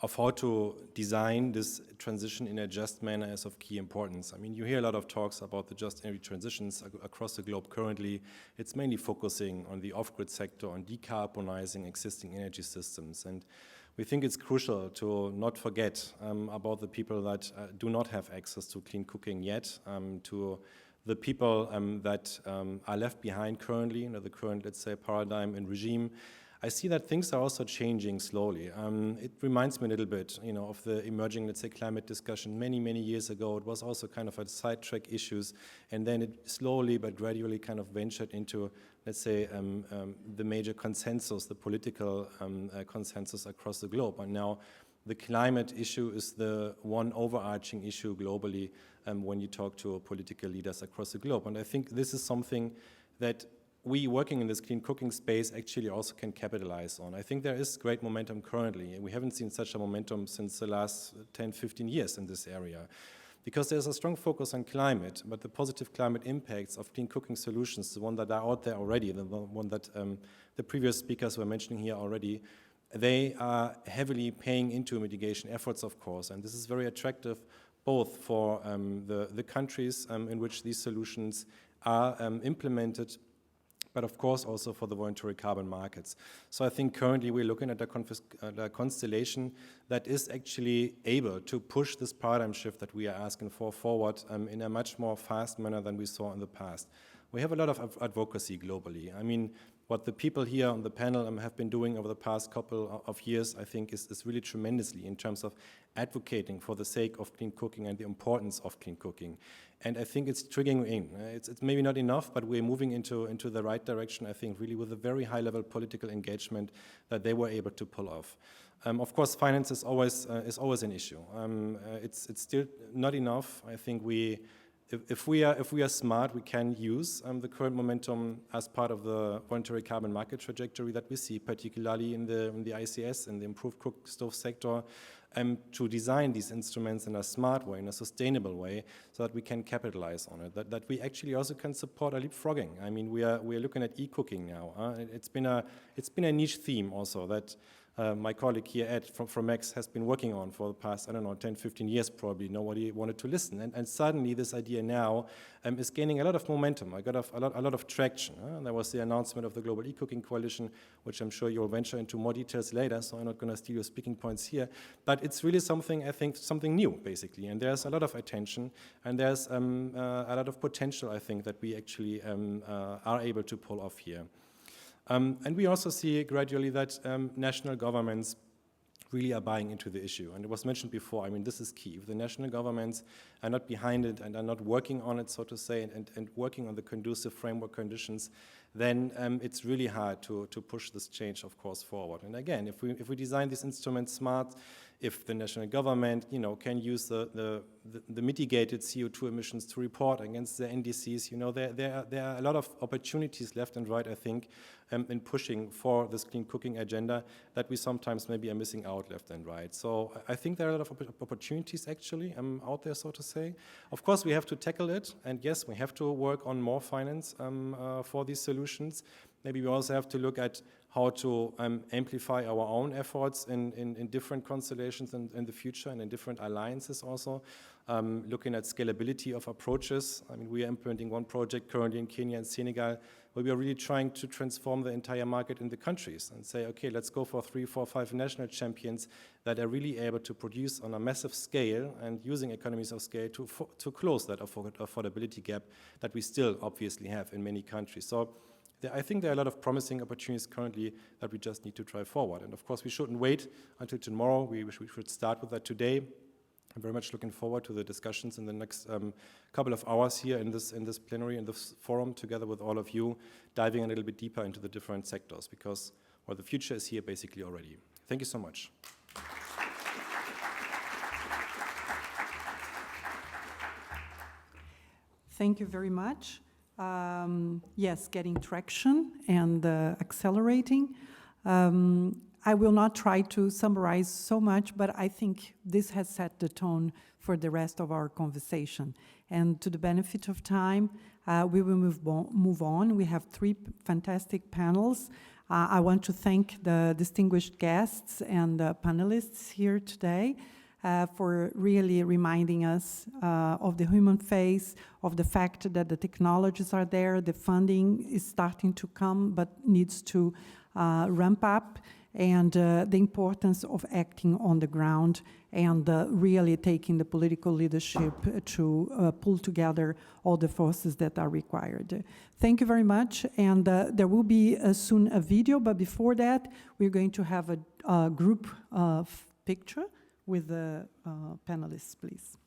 of how to design this transition in a just manner is of key importance. I mean, you hear a lot of talks about the just energy transitions across the globe currently. It's mainly focusing on the off-grid sector, on decarbonizing existing energy systems. And we think it's crucial to not forget about the people that do not have access to clean cooking yet, to the people that are left behind currently, the current, let's say, paradigm and regime. I see that things are also changing slowly. It reminds me a little bit, of the emerging, let's say, climate discussion many years ago. It was also kind of a sidetrack issues, and then it slowly but gradually kind of ventured into, let's say, the major consensus, the political consensus across the globe. And now the climate issue is the one overarching issue globally when you talk to political leaders across the globe. And I think this is something that we working in this clean cooking space actually also can capitalize on. I think there is great momentum currently. We haven't seen such a momentum since the last 10, 15 years in this area, because there's a strong focus on climate, but the positive climate impacts of clean cooking solutions, the one that are out there already, the one that the previous speakers were mentioning here already, they are heavily paying into mitigation efforts, of course, and this is very attractive both for the countries in which these solutions are implemented, but of course also for the voluntary carbon markets. So I think currently we're looking at a constellation that is actually able to push this paradigm shift that we are asking for forward in a much more fast manner than we saw in the past. We have a lot of advocacy globally. I mean, what the people here on the panel have been doing over the past couple of years, I think, is really tremendously in terms of advocating for the sake of clean cooking and the importance of clean cooking. And I think it's triggering in. It's maybe not enough, but we're moving into the right direction, I think, really with a very high-level political engagement that they were able to pull off. Of course, finance is always an issue. It's still not enough. I think if we are smart, we can use the current momentum as part of the voluntary carbon market trajectory that we see, particularly in the ICS, in the improved cook stove sector, to design these instruments in a smart way, in a sustainable way, so that we can capitalize on it, that we actually also can support a leapfrogging. I mean, we are looking at e-cooking now. It's been a niche theme also that my colleague here, Ed, from X, has been working on for the past, 10, 15 years probably. Nobody wanted to listen. And suddenly this idea now is gaining a lot of momentum, a lot of traction. There was the announcement of the Global E-Cooking Coalition, which I'm sure you'll venture into more details later, so I'm not going to steal your speaking points here. But it's really something, I think, something new, basically. And there's a lot of attention, and there's a lot of potential, I think, that we actually are able to pull off here. And we also see gradually that national governments really are buying into the issue. And it was mentioned before, I mean, this is key. If the national governments are not behind it and are not working on it, so to say, and working on the conducive framework conditions, then it's really hard to push this change, of course, forward. And again, if we design these instruments smart, if the national government, can use the mitigated CO2 emissions to report against the NDCs, there are a lot of opportunities left and right, I think, in pushing for this clean cooking agenda that we sometimes maybe are missing out left and right. So I think there are a lot of opportunities actually out there, so to say. Of course, we have to tackle it, and yes, we have to work on more finance for these solutions. Maybe we also have to look at how to amplify our own efforts in different constellations in the future and in different alliances also, looking at scalability of approaches. I mean, we are implementing one project currently in Kenya and Senegal where we are really trying to transform the entire market in the countries and say, okay, let's go for 3, 4, 5 national champions that are really able to produce on a massive scale and using economies of scale to close that affordability gap that we still obviously have in many countries. So I think there are a lot of promising opportunities currently that we just need to drive forward. And of course, we shouldn't wait until tomorrow. We should start with that today. I'm very much looking forward to the discussions in the next couple of hours here in this plenary, in this forum, together with all of you, diving a little bit deeper into the different sectors, because, well, the future is here basically already. Thank you so much. Thank you very much. Yes, getting traction and accelerating. I will not try to summarize so much, but I think this has set the tone for the rest of our conversation. And to the benefit of time, we will move on. We have three fantastic panels. I want to thank the distinguished guests and panelists here today for really reminding us of the human face, of the fact that the technologies are there, the funding is starting to come, but needs to ramp up, and the importance of acting on the ground and really taking the political leadership to pull together all the forces that are required. Thank you very much, and there will be soon a video, but before that, we're going to have a group picture with the panelists, please.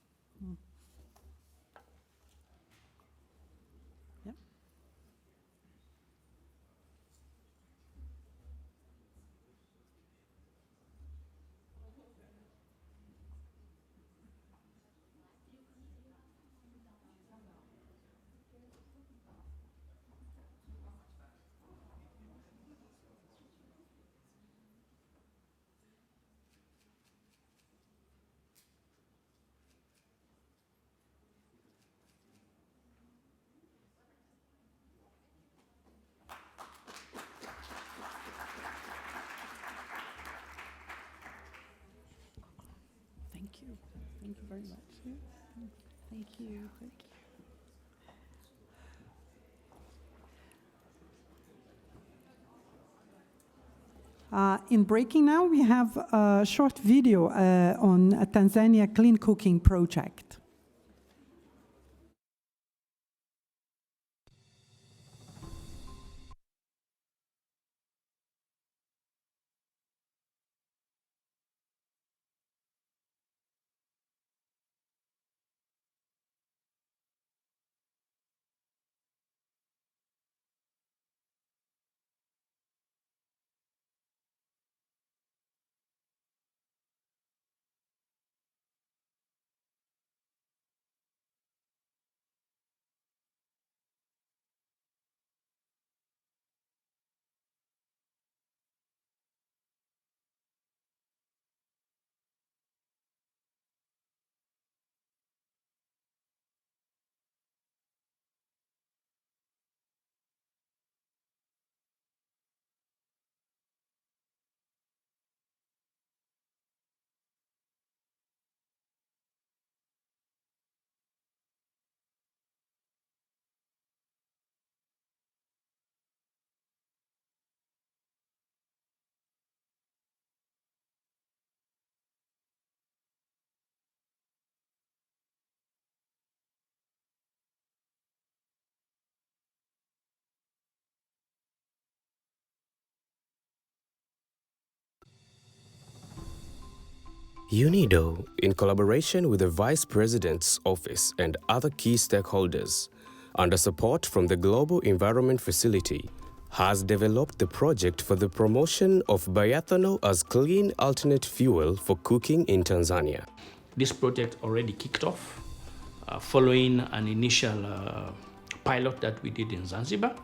Thank you. Thank you very much. Thank you. Thank you. In breaking now, we have a short video on a Tanzania clean cooking project. UNIDO, in collaboration with the Vice President's Office and other key stakeholders, under support from the Global Environment Facility, has developed the project for the promotion of bioethanol as clean alternate fuel for cooking in Tanzania. This project already kicked off following an initial pilot that we did in Zanzibar,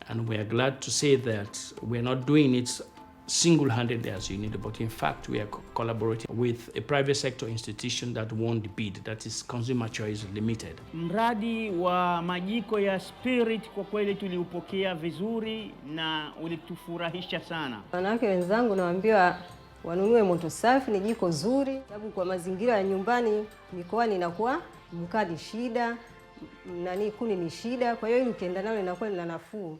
and we are glad to say that we're not doing it single-handedly as UNIDO, but in fact we are collaborating with a private sector institution that won the bid, that is Consumer Choice Limited. Mradi wa majiko ya Spirit kwa kweli tuliupokea vizuri na ulitufurahisha sana. Wanawake wenzangu nawaambia wanunue moto safi, ni jiko zuri, sababu kwa mazingira ya nyumbani mikoani inakuwa mkaa ni shida, kuni ni shida, kwa hiyo ukienda nalo inakuwa ni nafuu.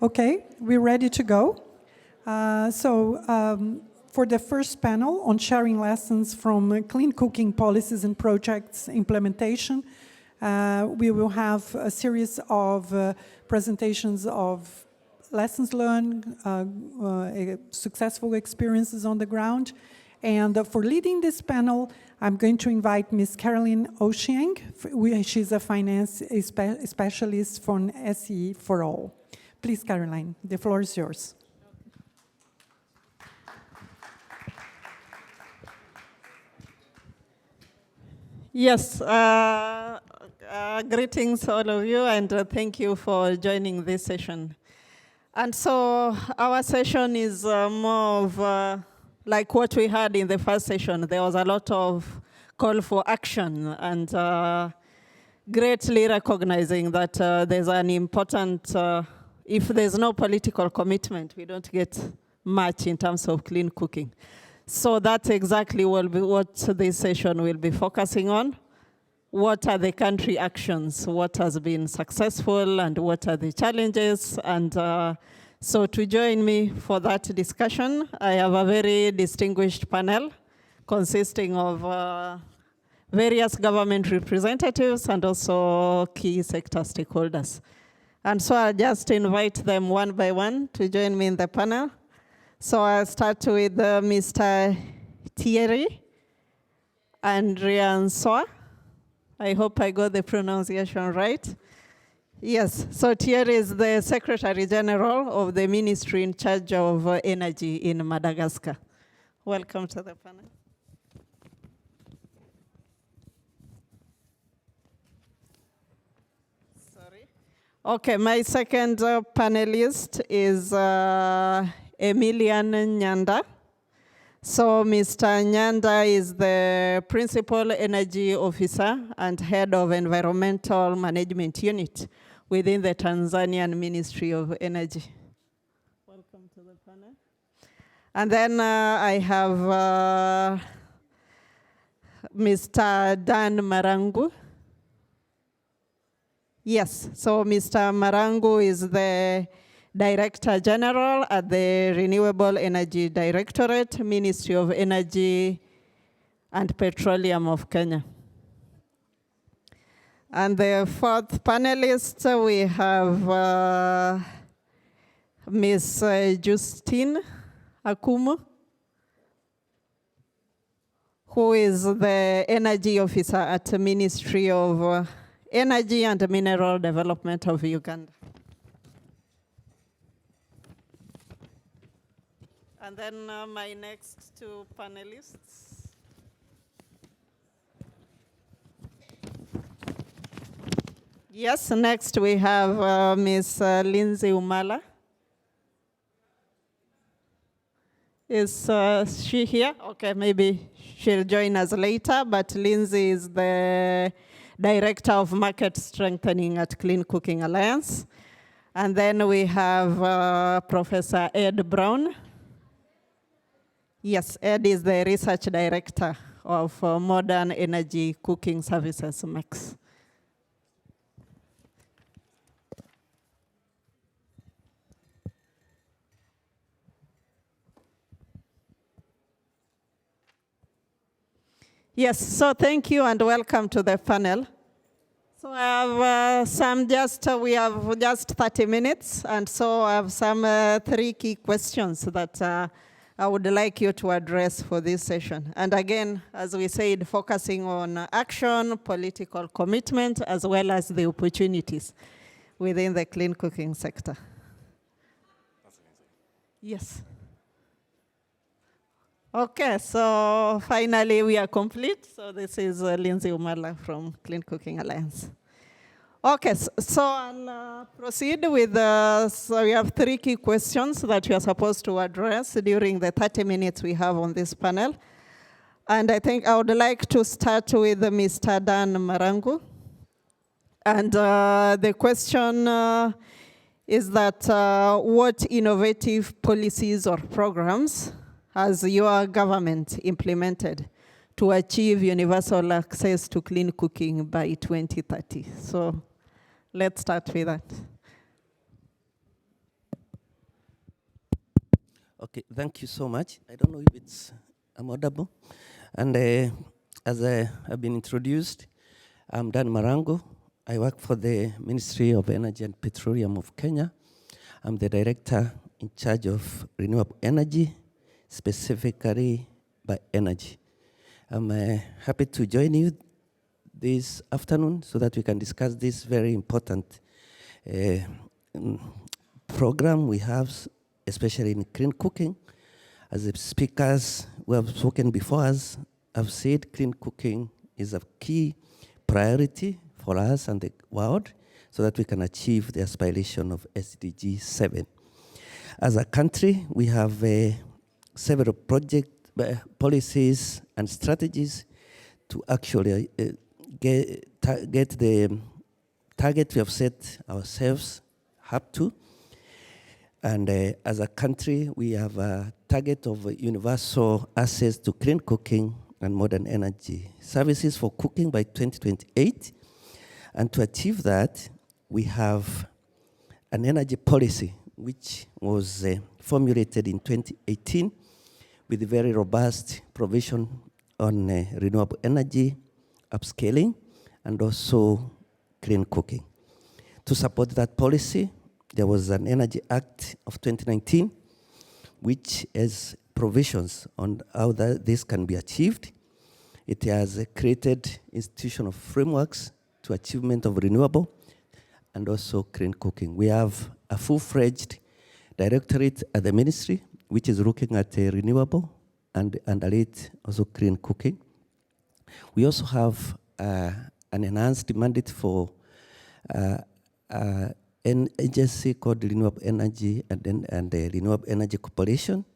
Okay, we're ready to go. For the first panel on sharing lessons from clean cooking policies and projects implementation, we will have a series of presentations of lessons learned, successful experiences on the ground. And for leading this panel, I'm going to invite Ms. Caroline Ochieng. She's a finance specialist from SE for All. Please, Caroline, the floor is yours. Yes, greetings all of you, and thank you for joining this session. And so our session is more of like what we had in the first session. There was a lot of call for action and greatly recognizing that there's an important, if there's no political commitment, we don't get much in terms of clean cooking. So that's exactly what this session will be focusing on. What are the country actions? What has been successful and what are the challenges? And so to join me for that discussion, I have a very distinguished panel consisting of various government representatives and also key sector stakeholders. And so I'll just invite them one by one to join me in the panel. So I'll start with Mr. Thierry Andriansoa. I hope I got the pronunciation right. Yes, so Thierry is the Secretary General of the Ministry in charge of energy in Madagascar. Welcome to the panel. Sorry. Okay, my second panelist is Emilian Nyanda. So Mr. Nyanda is the Principal Energy Officer and Head of Environmental Management Unit within the Tanzanian Ministry of Energy. Welcome to the panel. And then I have Mr. Dan Marangu. Yes, so Mr. Marangu is the Director General at the Renewable Energy Directorate, Ministry of Energy and Petroleum of Kenya. And the fourth panelist, we have Ms. Justine Akumu, who is the Energy Officer at the Ministry of Energy and Mineral Development of Uganda. And then my next two panelists. Yes, next we have Ms. Lindsay Umala. Is she here? Okay, maybe she'll join us later, but Lindsay is the Director of Market Strengthening at Clean Cooking Alliance. And then we have Professor Ed Brown. Yes, Ed is the Research Director of Modern Energy Cooking Services, MEX. Yes, so thank you and welcome to the panel. So I have we have just 30 minutes, and so I have some 3 key questions that I would like you to address for this session. And again, as we said, focusing on action, political commitment, as well as the opportunities within the clean cooking sector. Yes. Okay, so finally we are complete. So this is Lindsay Umala from Clean Cooking Alliance. Okay, so I'll proceed with, so we have 3 key questions that we are supposed to address during the 30 minutes we have on this panel. And I think I would like to start with Mr. Dan Marangu. And the question is that what innovative policies or programs has your government implemented to achieve universal access to clean cooking by 2030? So let's start with that. Okay, thank you so much. I don't know if I'm audible. And as I've been introduced, I'm Dan Marango. I work for the Ministry of Energy and Petroleum of Kenya. I'm the director in charge of renewable energy, specifically by energy. I'm happy to join you this afternoon so that we can discuss this very important program we have, especially in clean cooking. As the speakers who have spoken before us have said, clean cooking is a key priority for us and the world so that we can achieve the aspiration of SDG 7. As a country, we have several policies and strategies to actually get the target we have set ourselves up to. And as a country, we have a target of universal access to clean cooking and modern energy services for cooking by 2028. And to achieve that, we have an energy policy which was formulated in 2018 with a very robust provision on renewable energy, upscaling, and also clean cooking. To support that policy, there was an Energy Act of 2019, which has provisions on how this can be achieved. It has created institutional frameworks to achievement of renewable and also clean cooking. We have a full-fledged directorate at the ministry, which is looking at renewable and under it also clean cooking. We also have an enhanced mandate for an agency called Renewable Energy and the Renewable Energy Corporation.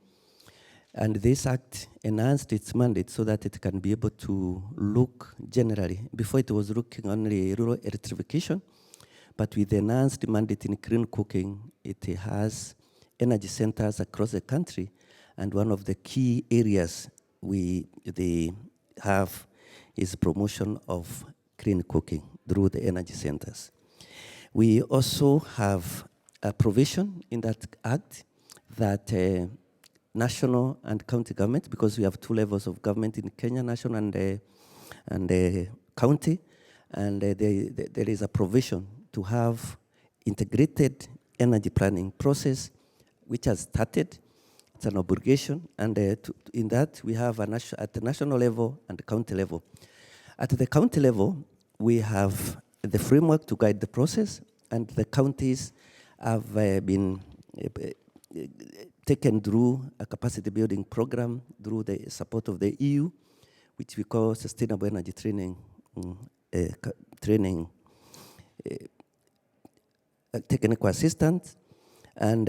And this act enhanced its mandate so that it can be able to look generally. Before it was looking only rural electrification, but with the enhanced mandate in clean cooking, it has energy centers across the country. And one of the key areas they have is promotion of clean cooking through the energy centers. We also have a provision in that act that national and county government, because we have two levels of government in Kenya, national and county, and there is a provision to have integrated energy planning process, which has started. It's an obligation, and in that we have at the national level and the county level. At the county level, we have the framework to guide the process, and the counties have been taken through a capacity building program through the support of the EU, which we call Sustainable Energy Training, technical assistance. And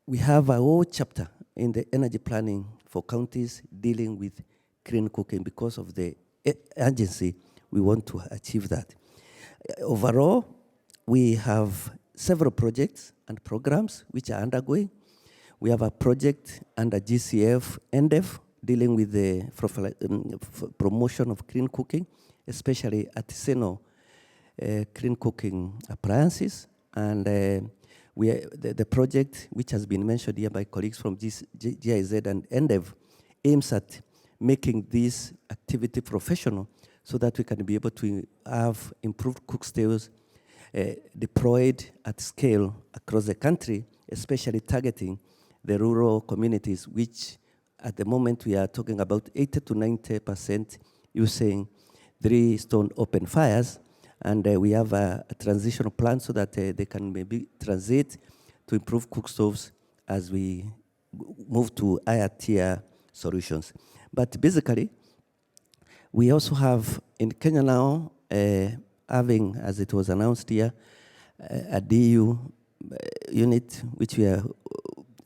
we have a whole chapter in the energy planning for counties dealing with clean cooking because of the urgency we want to achieve that. Overall, we have several projects and programs which are undergoing. We have a project under GCF NDEF dealing with the promotion of clean cooking, especially artisanal clean cooking appliances. And the project, which has been mentioned here by colleagues from GIZ and NDEF, aims at making this activity professional so that we can be able to have improved cook stalls deployed at scale across the country, especially targeting the rural communities, which at the moment we are talking about 80 to 90% using 3-stone open fires. And we have a transitional plan so that they can maybe transit to improve cook stoves as we move to higher tier solutions. But basically, we also have in Kenya now, having, as it was announced here, a DU unit, which we are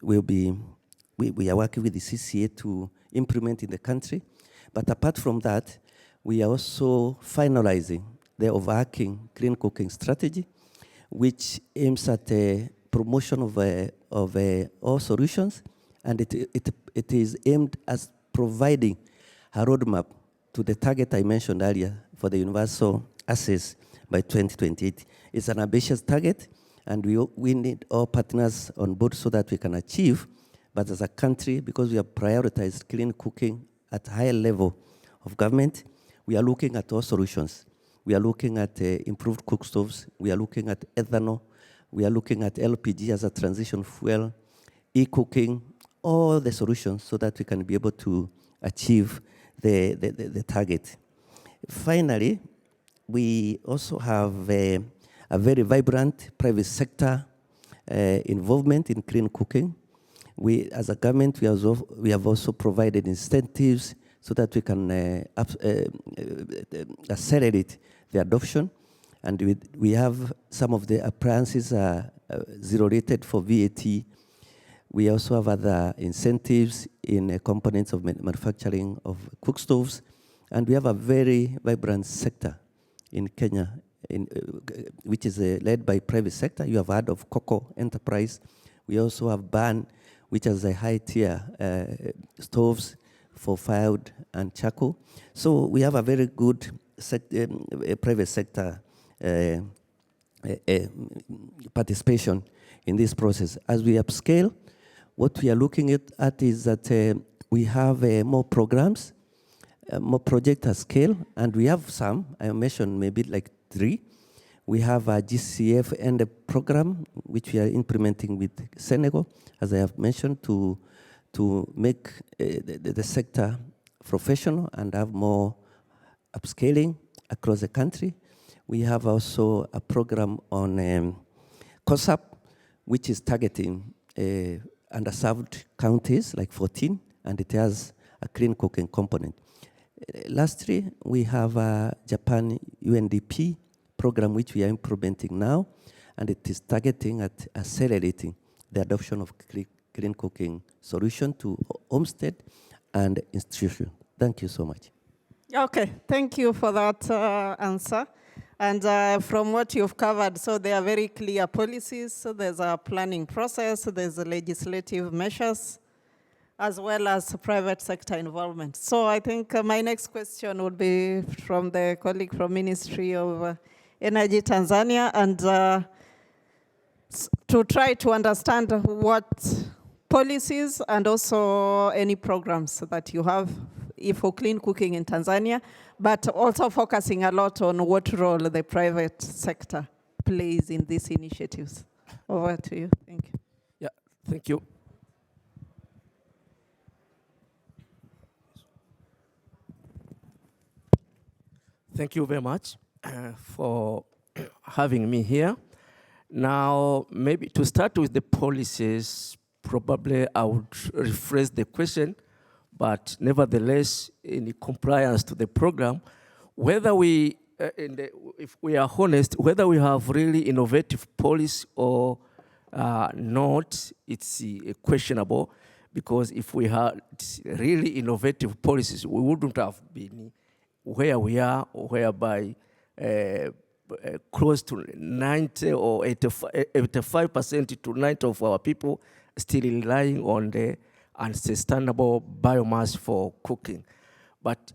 working with the CCA to implement in the country. But apart from that, we are also finalizing the overarching clean cooking strategy, which aims at a promotion of all solutions, and it is aimed at providing a roadmap to the target I mentioned earlier for the universal access by 2028. It's an ambitious target, and we need all partners on board so that we can achieve But as a country, because we have prioritized clean cooking at a higher level of government, we are looking at all solutions. We are looking at improved cook stoves. We are looking at ethanol. We are looking at LPG as a transition fuel, e-cooking, all the solutions so that we can be able to achieve the target. Finally, we also have a very vibrant private sector involvement in clean cooking. We, as a government, we have also provided incentives so that we can accelerate the adoption. And we have some of the appliances zero rated for VAT. We also have other incentives in components of manufacturing of cook stoves. And we have a very vibrant sector in Kenya, which is led by private sector. You have heard of Cocoa Enterprise. We also have BAN, which has a high-tier stoves for firewood and charcoal. So we have a very good private sector participation in this process. As we upscale, what we are looking at is that we have more programs, more projects at scale, and we have some. I mentioned maybe like 3. We have a GCF and a program which we are implementing with Senegal, as I have mentioned, to make the sector professional and have more upscaling across the country. We have also a program on COSAP, which is targeting underserved counties, like 14, and it has a clean cooking component. Lastly, we have a Japan UNDP program which we are implementing now, and it is targeting at accelerating the adoption of clean cooking solution to homestead and institution. Thank you so much. Okay, thank you for that answer. And from what you've covered, so there are very clear policies. So there's a planning process, there's a legislative measures, as well as private sector involvement. So I think my next question would be from the colleague from Ministry of Energy Tanzania, and to try to understand what policies and also any programs that you have for clean cooking in Tanzania, but also focusing a lot on what role the private sector plays in these initiatives. Over to you. Thank you. Yeah, thank you. Thank you very much for having me here. Now, maybe to start with the policies, probably I would rephrase the question, but nevertheless, in compliance to the program, whether we, if we are honest, whether we have really innovative policy or not, it's questionable, because if we had really innovative policies, we wouldn't have been where we are, whereby close to 90 or 85% to 90% of our people still relying on the unsustainable biomass for cooking. But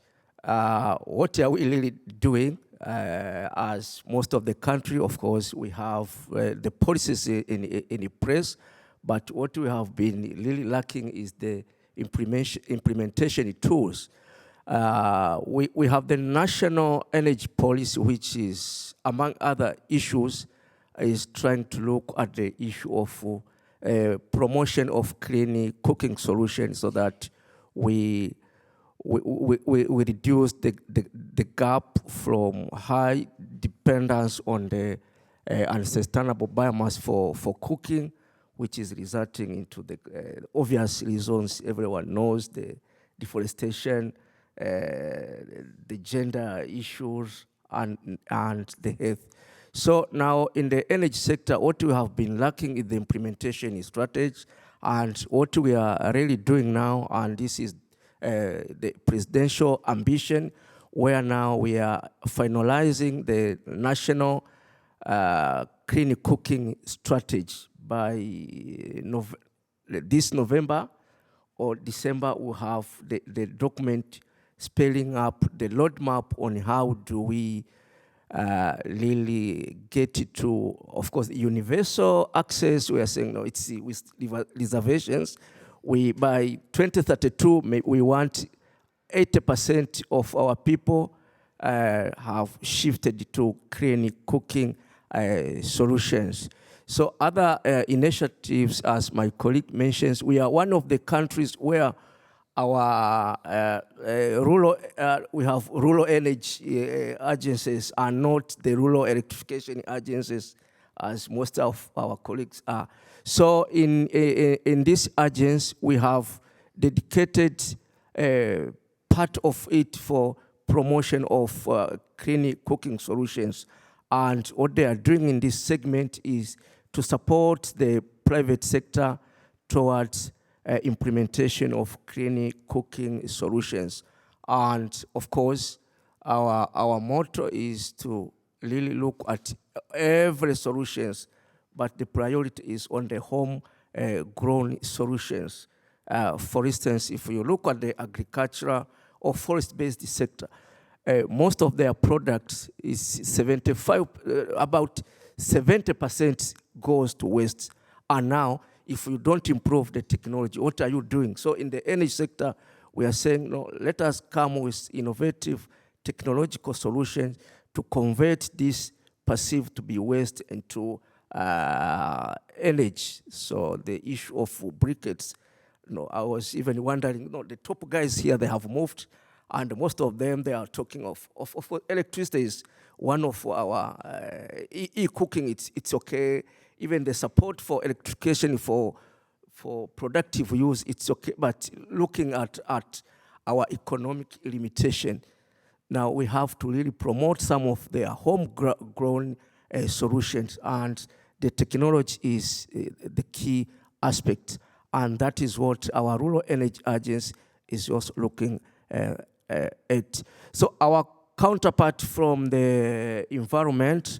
what are we really doing? As most of the country, of course, we have the policies in place, but what we have been really lacking is the implementation tools. We have the national energy policy, which is, among other issues, is trying to look at the issue of promotion of clean cooking solutions so that we reduce the gap from high dependence on the unsustainable biomass for cooking, which is resulting into the obvious reasons everyone knows, the deforestation, the gender issues, and the health. So now in the energy sector, what we have been lacking is the implementation strategy, and what we are really doing now, and this is the presidential ambition, where now we are finalizing the national clean cooking strategy by this November or December. We'll have the document spelling up the roadmap on how do we really get it to, of course, universal access. We are saying, no, it's with reservations, by 2032, we want 80% of our people have shifted to clean cooking solutions. So other initiatives, as my colleague mentions, we are one of the countries where our we have rural energy agencies are not the rural electrification agencies as most of our colleagues are. So in this agency, we have dedicated part of it for promotion of clean cooking solutions. And what they are doing in this segment is to support the private sector towards implementation of clean cooking solutions. And of course, our motto is to really look at every solutions, but the priority is on the home grown solutions. For instance, if you look at the agricultural or forest-based sector, most of their products is about 70% goes to waste. And now, if you don't improve the technology, what are you doing? So in the energy sector, we are saying, no, let us come with innovative technological solutions to convert this perceived to be waste into energy. So the issue of briquettes, I was even wondering, the top guys here, they have moved, and most of them, they are talking of electricity is one of our e-cooking, it's okay. Even the support for electrification for productive use, it's okay. But looking at our economic limitation, now we have to really promote some of their homegrown solutions, and the technology is the key aspect. And that is what our Rural Energy Agency is also looking at. So our counterpart from the environment,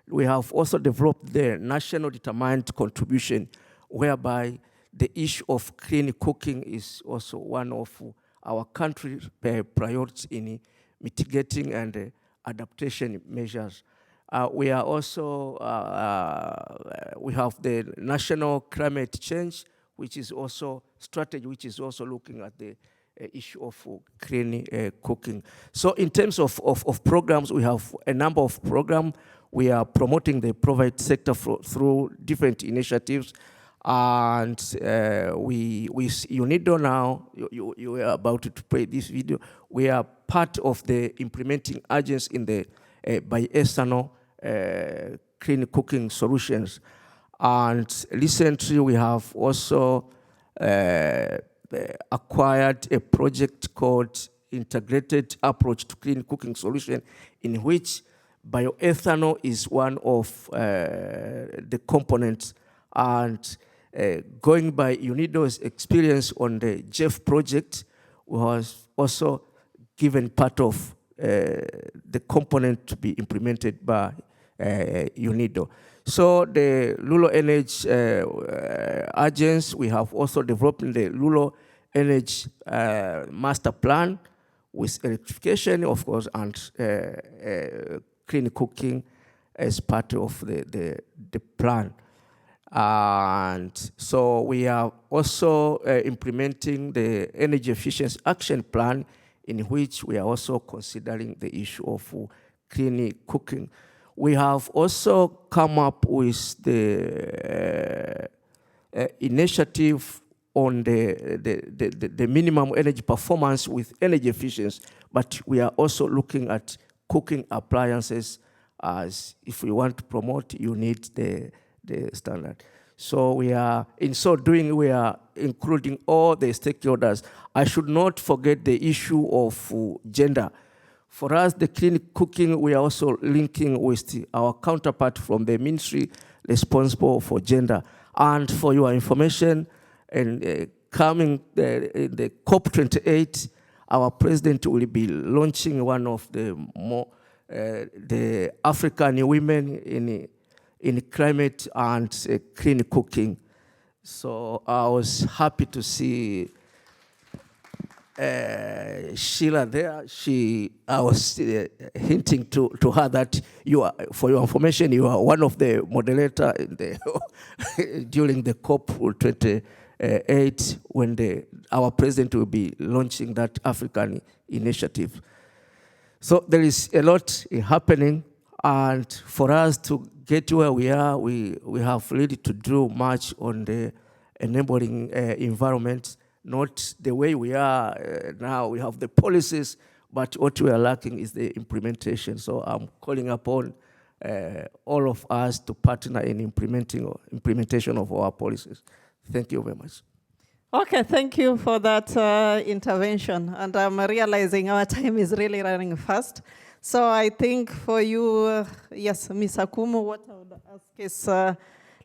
we have also developed the national determined contribution, whereby the issue of clean cooking is also one of our country's priorities in mitigating and adaptation measures. We are also, we have the national climate change, which is also strategy, which is also looking at the issue of clean cooking. So in terms of programs, we have a number of programs. We are promoting the private sector through different initiatives. And with UNIDO now, you are about to play this video. We are part of the implementing agents in the biennial clean cooking solutions. And recently we have also acquired a project called Integrated Approach to Clean Cooking Solution, in which bioethanol is one of the components. And going by UNIDO's experience on the JEF project, was also given part of the component to be implemented by UNIDO. So the Rural Energy Agency, we have also developed the Rural Energy Master Plan with electrification, of course, and clean cooking as part of the plan. And so we are also implementing the Energy Efficiency Action Plan, in which we are also considering the issue of clean cooking. We have also come up with the initiative on the minimum energy performance with energy efficiency, but we are also looking at cooking appliances, as if we want to promote, you need the standard. So we are, in so doing, we are including all the stakeholders. I should not forget the issue of gender. For us, the clean cooking, we are also linking with our counterpart from the ministry responsible for gender. And for your information, and coming the COP28, our president will be launching one of the African women in climate and clean cooking. So I was happy to see Sheila there. I was hinting to her that you are, for your information, you are one of the moderators during the COP28 8 when our president will be launching that African initiative. So there is a lot happening, and for us to get where we are, we have really to do much on the enabling environment, not the way we are now. We have the policies, but what we are lacking is the implementation. So I'm calling upon all of us to partner in implementation of our policies. Thank you very much. Okay, thank you for that intervention. And I'm realizing our time is really running fast. So I think for you, yes, Ms. Akumu, what I would ask is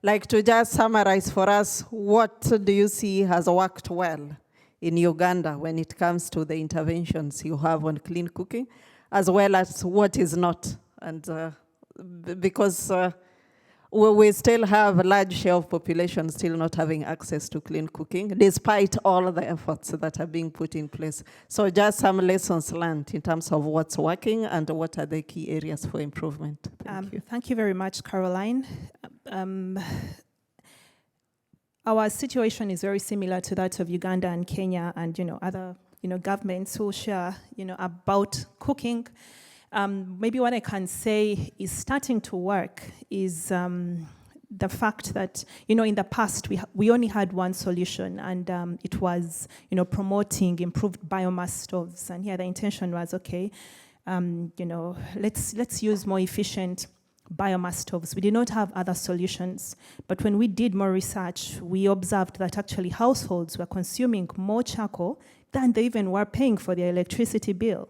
like to just summarize for us, what do you see has worked well in Uganda when it comes to the interventions you have on clean cooking, as well as what is not? And because we still have a large share of population still not having access to clean cooking, despite all the efforts that are being put in place. So just some lessons learned in terms of what's working and what are the key areas for improvement. Thank you. Thank you very much, Caroline. Our situation is very similar to that of Uganda and Kenya and other governments who share about cooking. Maybe what I can say is starting to work is the fact that, in the past we only had one solution, and it was, promoting improved biomass stoves. And here the intention was, okay, let's use more efficient biomass stoves. We did not have other solutions. But when we did more research, we observed that actually households were consuming more charcoal than they even were paying for their electricity bill.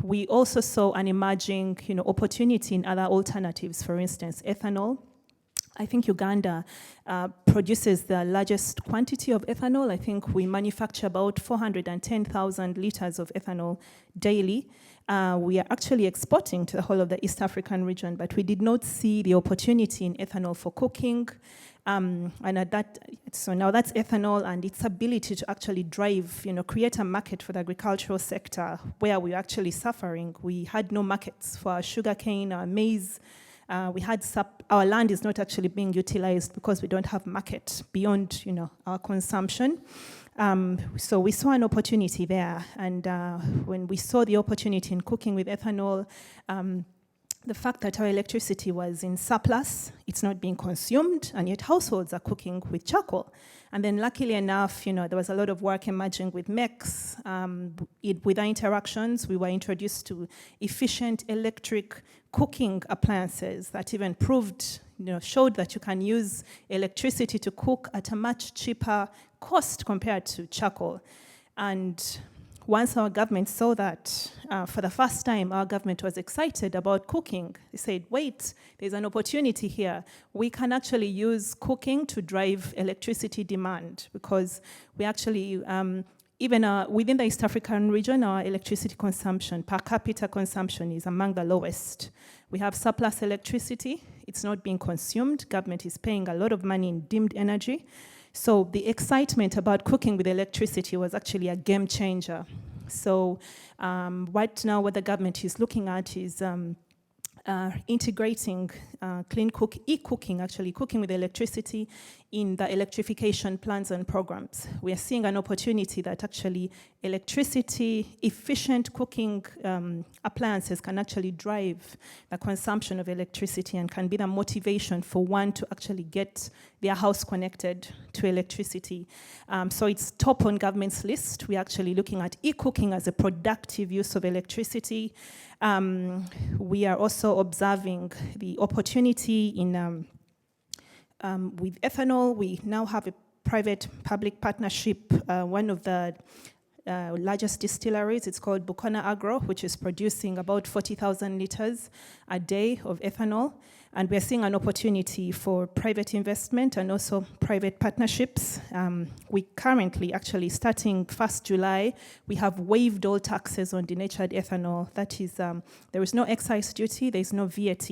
We also saw an emerging, opportunity in other alternatives. For instance, ethanol. I think Uganda produces the largest quantity of ethanol. I think we manufacture about 410,000 liters of ethanol daily. We are actually exporting to the whole of the East African region, but we did not see the opportunity in ethanol for cooking. So now that's ethanol and its ability to actually drive, create a market for the agricultural sector where we're actually suffering. We had no markets for our sugarcane, our maize. Our land is not actually being utilized because we don't have market beyond, our consumption. So we saw an opportunity there. And when we saw the opportunity in cooking with ethanol, the fact that our electricity was in surplus, it's not being consumed, and yet households are cooking with charcoal. And then luckily enough, there was a lot of work emerging with MEX. With our interactions, we were introduced to efficient electric cooking appliances that even proved, showed that you can use electricity to cook at a much cheaper cost compared to charcoal. And once our government saw that, for the first time, our government was excited about cooking. They said, wait, there's an opportunity here. We can actually use cooking to drive electricity demand, because we actually, even within the East African region, our electricity consumption, per capita consumption, is among the lowest. We have surplus electricity. It's not being consumed. Government is paying a lot of money in dimmed energy. So the excitement about cooking with electricity was actually a game changer. So what the government is looking at is integrating e-cooking, actually cooking with electricity in the electrification plans and programs. We are seeing an opportunity that actually electricity, efficient cooking appliances can actually drive the consumption of electricity and can be the motivation for one to actually get their house connected to electricity. So it's top on government's list. We're actually looking at e-cooking as a productive use of electricity. We are also observing the opportunity in with ethanol. We now have a private-public partnership. One of the largest distilleries, it's called Bukona Agro, which is producing about 40,000 liters a day of ethanol. And we're seeing an opportunity for private investment and also private partnerships. We currently, actually starting 1st July, we have waived all taxes on denatured ethanol. That is, there is no excise duty, there is no VAT.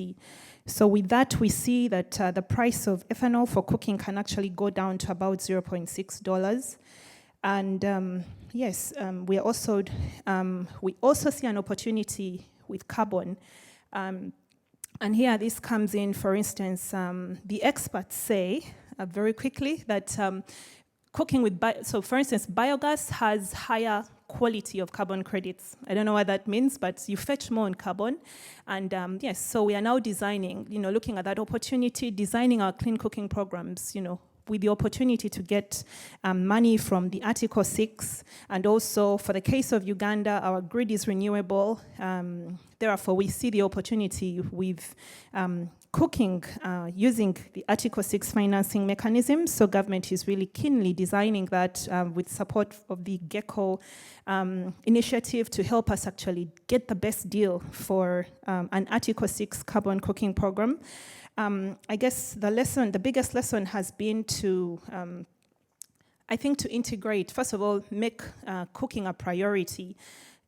So with that, we see that the price of ethanol for cooking can actually go down to about $0.6. And yes, we also see an opportunity with carbon. And here this comes in, for instance, the experts say very quickly that cooking with, so for instance, biogas has higher quality of carbon credits. I don't know what that means, but you fetch more on carbon. And yes, so we are now designing, looking at that opportunity, designing our clean cooking programs, with the opportunity to get money from the Article 6. And also, for the case of Uganda, our grid is renewable. Therefore, we see the opportunity with cooking using the Article 6 financing mechanism. So government is really keenly designing that with support of the GECO initiative to help us actually get the best deal for an Article 6 carbon cooking program. I guess the biggest lesson has been to, I think, to integrate, first of all, make cooking a priority.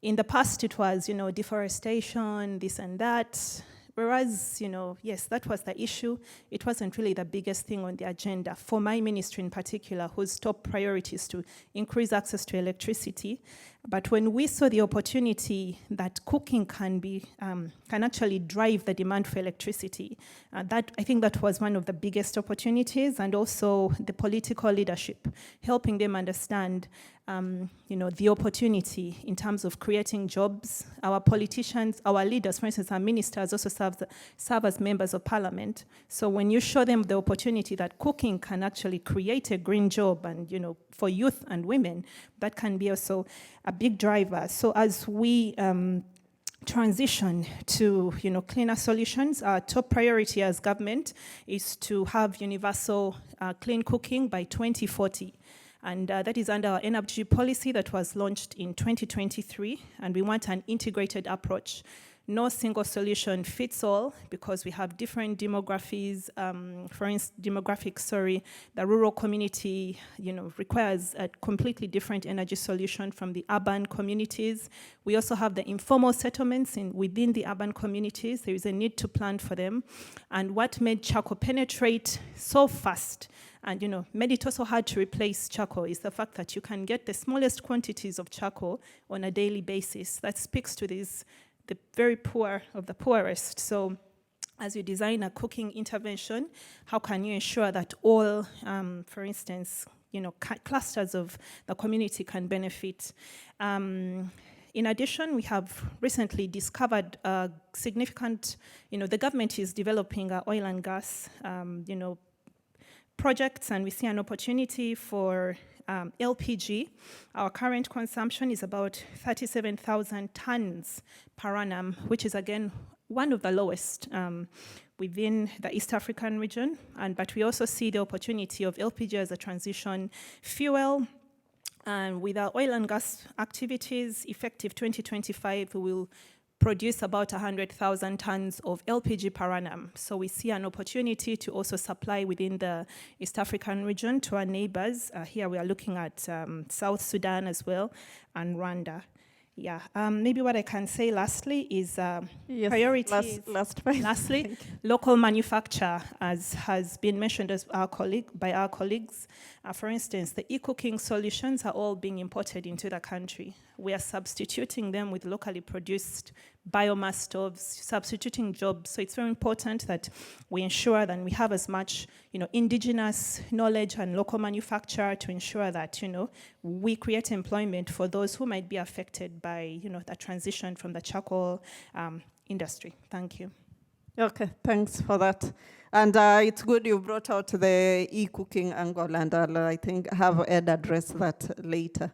In the past, it was, deforestation, this and that. Whereas, yes, that was the issue. It wasn't really the biggest thing on the agenda. For my ministry in particular, whose top priority is to increase access to electricity. But when we saw the opportunity that cooking can actually drive the demand for electricity, I think that was one of the biggest opportunities, and also the political leadership, helping them understand the opportunity in terms of creating jobs. Our politicians, our leaders, for instance, our ministers also serve as members of parliament. So when you show them the opportunity that cooking can actually create a green job, and for youth and women, that can be also a big driver. So as we transition to cleaner solutions, our top priority as government is to have universal clean cooking by 2040. And that is under our energy policy that was launched in 2023. And we want an integrated approach. No single solution fits all, because we have different demographics. For instance, the rural community, requires a completely different energy solution from the urban communities. We also have the informal settlements within the urban communities. There is a need to plan for them. And what made charcoal penetrate so fast, and made it also hard to replace charcoal, is the fact that you can get the smallest quantities of charcoal on a daily basis. That speaks to the very poor of the poorest. So as you design a cooking intervention, how can you ensure that all, for instance, clusters of the community can benefit? In addition, we have recently discovered significant, the government is developing oil and gas, projects, and we see an opportunity for LPG. Our current consumption is about 37,000 tons per annum, which is again one of the lowest within the East African region. But we also see the opportunity of LPG as a transition fuel. And with our oil and gas activities, effective 2025, we will produce about 100,000 tons of LPG per annum. So we see an opportunity to also supply within the East African region to our neighbors. Here we are looking at South Sudan as well, and Rwanda. Yeah, maybe what I can say lastly is priorities. Lastly, local manufacture, as has been mentioned by our colleagues. For instance, the e-cooking solutions are all being imported into the country. We are substituting them with locally produced biomass stoves, substituting jobs. So it's very important that we ensure that we have as much, indigenous knowledge and local manufacture to ensure that, we create employment for those who might be affected by, the transition from the charcoal industry. Thank you. Okay, thanks for that. And it's good you brought out the e-cooking angle, and I think have Ed address that later.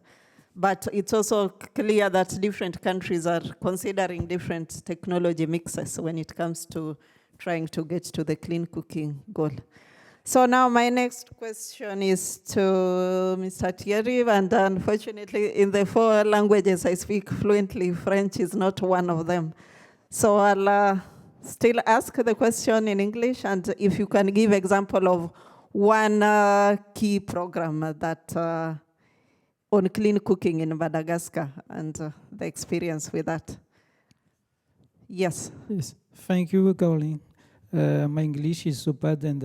But it's also clear that different countries are considering different technology mixes when it comes to trying to get to the clean cooking goal. So now my next question is to Mr. Thierry, and unfortunately in the 4 languages I speak fluently, French is not one of them. So I'll still ask the question in English, and if you can give example of one key program that on clean cooking in Madagascar and the experience with that. Yes. Yes. Thank you, Caroline. My English is so bad, and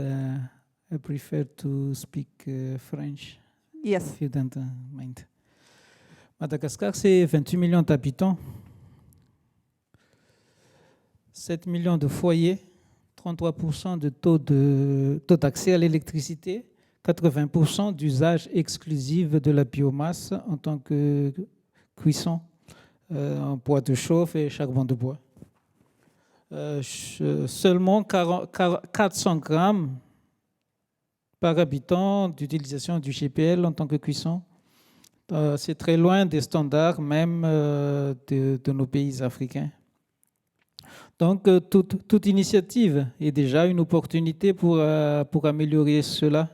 I prefer to speak French. Yes. If you don't mind. Madagascar, c'est 28 millions d'habitants, 7 millions de foyers, 33% de taux d'accès à l'électricité, 80% d'usage exclusif de la biomasse en tant que cuisson, en bois de chauffe et charbon de bois. Seulement 400 grammes par habitant d'utilisation du GPL en tant que cuisson. C'est très loin des standards même de nos pays africains. Donc, toute initiative est déjà une opportunité pour améliorer cela.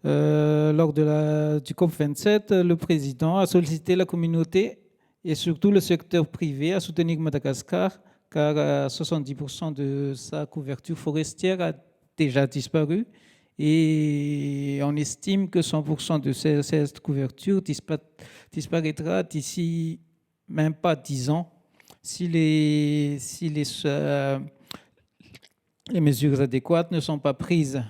Lors du COP27, le président a sollicité la communauté et surtout le secteur privé à soutenir Madagascar, car 70% de sa couverture forestière a déjà disparu et on estime que 100% de cette couverture disparaîtra d'ici même pas 10 ans si les mesures adéquates ne sont pas prises.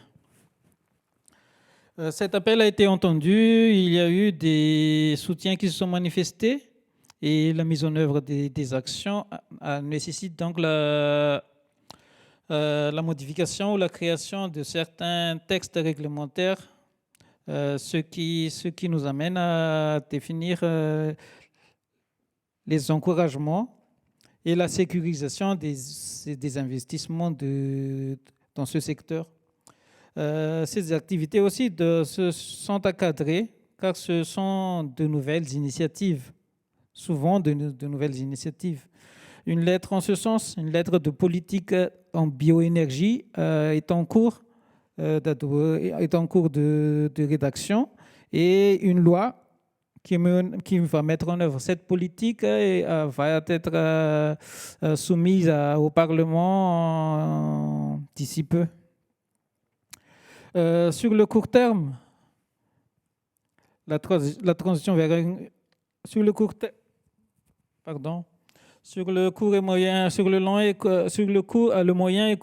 Cet appel a été entendu, il y a eu des soutiens qui se sont manifestés et la mise en œuvre des actions nécessite donc la modification ou la création de certains textes réglementaires, ce qui nous amène à définir les encouragements et la sécurisation des investissements dans ce secteur. Ces activités aussi sont encadrées car ce sont de nouvelles initiatives, souvent de nouvelles initiatives. Une lettre en ce sens, une lettre de politique en bioénergie est en cours de rédaction et une loi qui va mettre en œuvre cette politique va être soumise au Parlement d'ici peu. Sur le court terme, la transition vers sur le court et moyen, sur le moyen et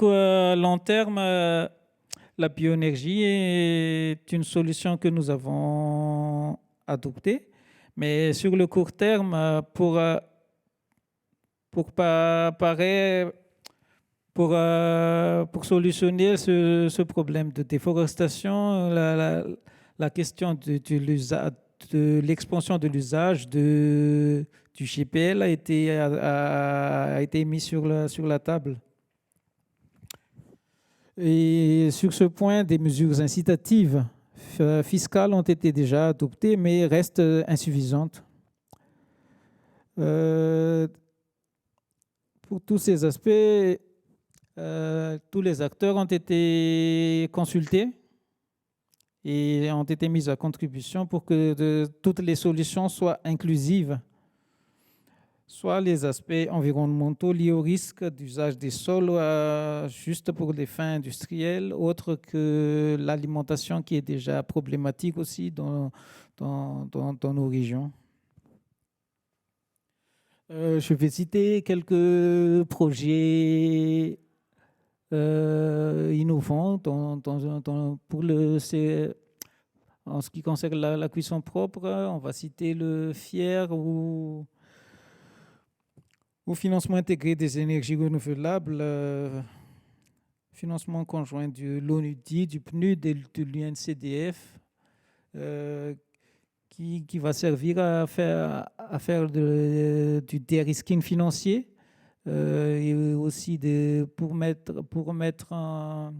long terme, la bioénergie est une solution que nous avons adoptée, mais sur le court terme, pour solutionner ce problème de déforestation, la question de l'expansion de l'usage du GPL a été mise sur la table. Et sur ce point, des mesures incitatives fiscales ont été déjà adoptées, mais restent insuffisantes. Pour tous ces aspects, tous les acteurs ont été consultés et ont été mis à contribution pour que toutes les solutions soient inclusives, soit les aspects environnementaux liés au risque d'usage des sols juste pour des fins industrielles, autres que l'alimentation qui est déjà problématique aussi dans nos régions. Je vais citer quelques projets innovants en ce qui concerne la cuisson propre. On va citer le FIER ou financement intégré des énergies renouvelables, financement conjoint de l'ONUDI, du PNUD et de l'UNCDF, qui va servir à faire du de-risking financier et aussi pour mettre à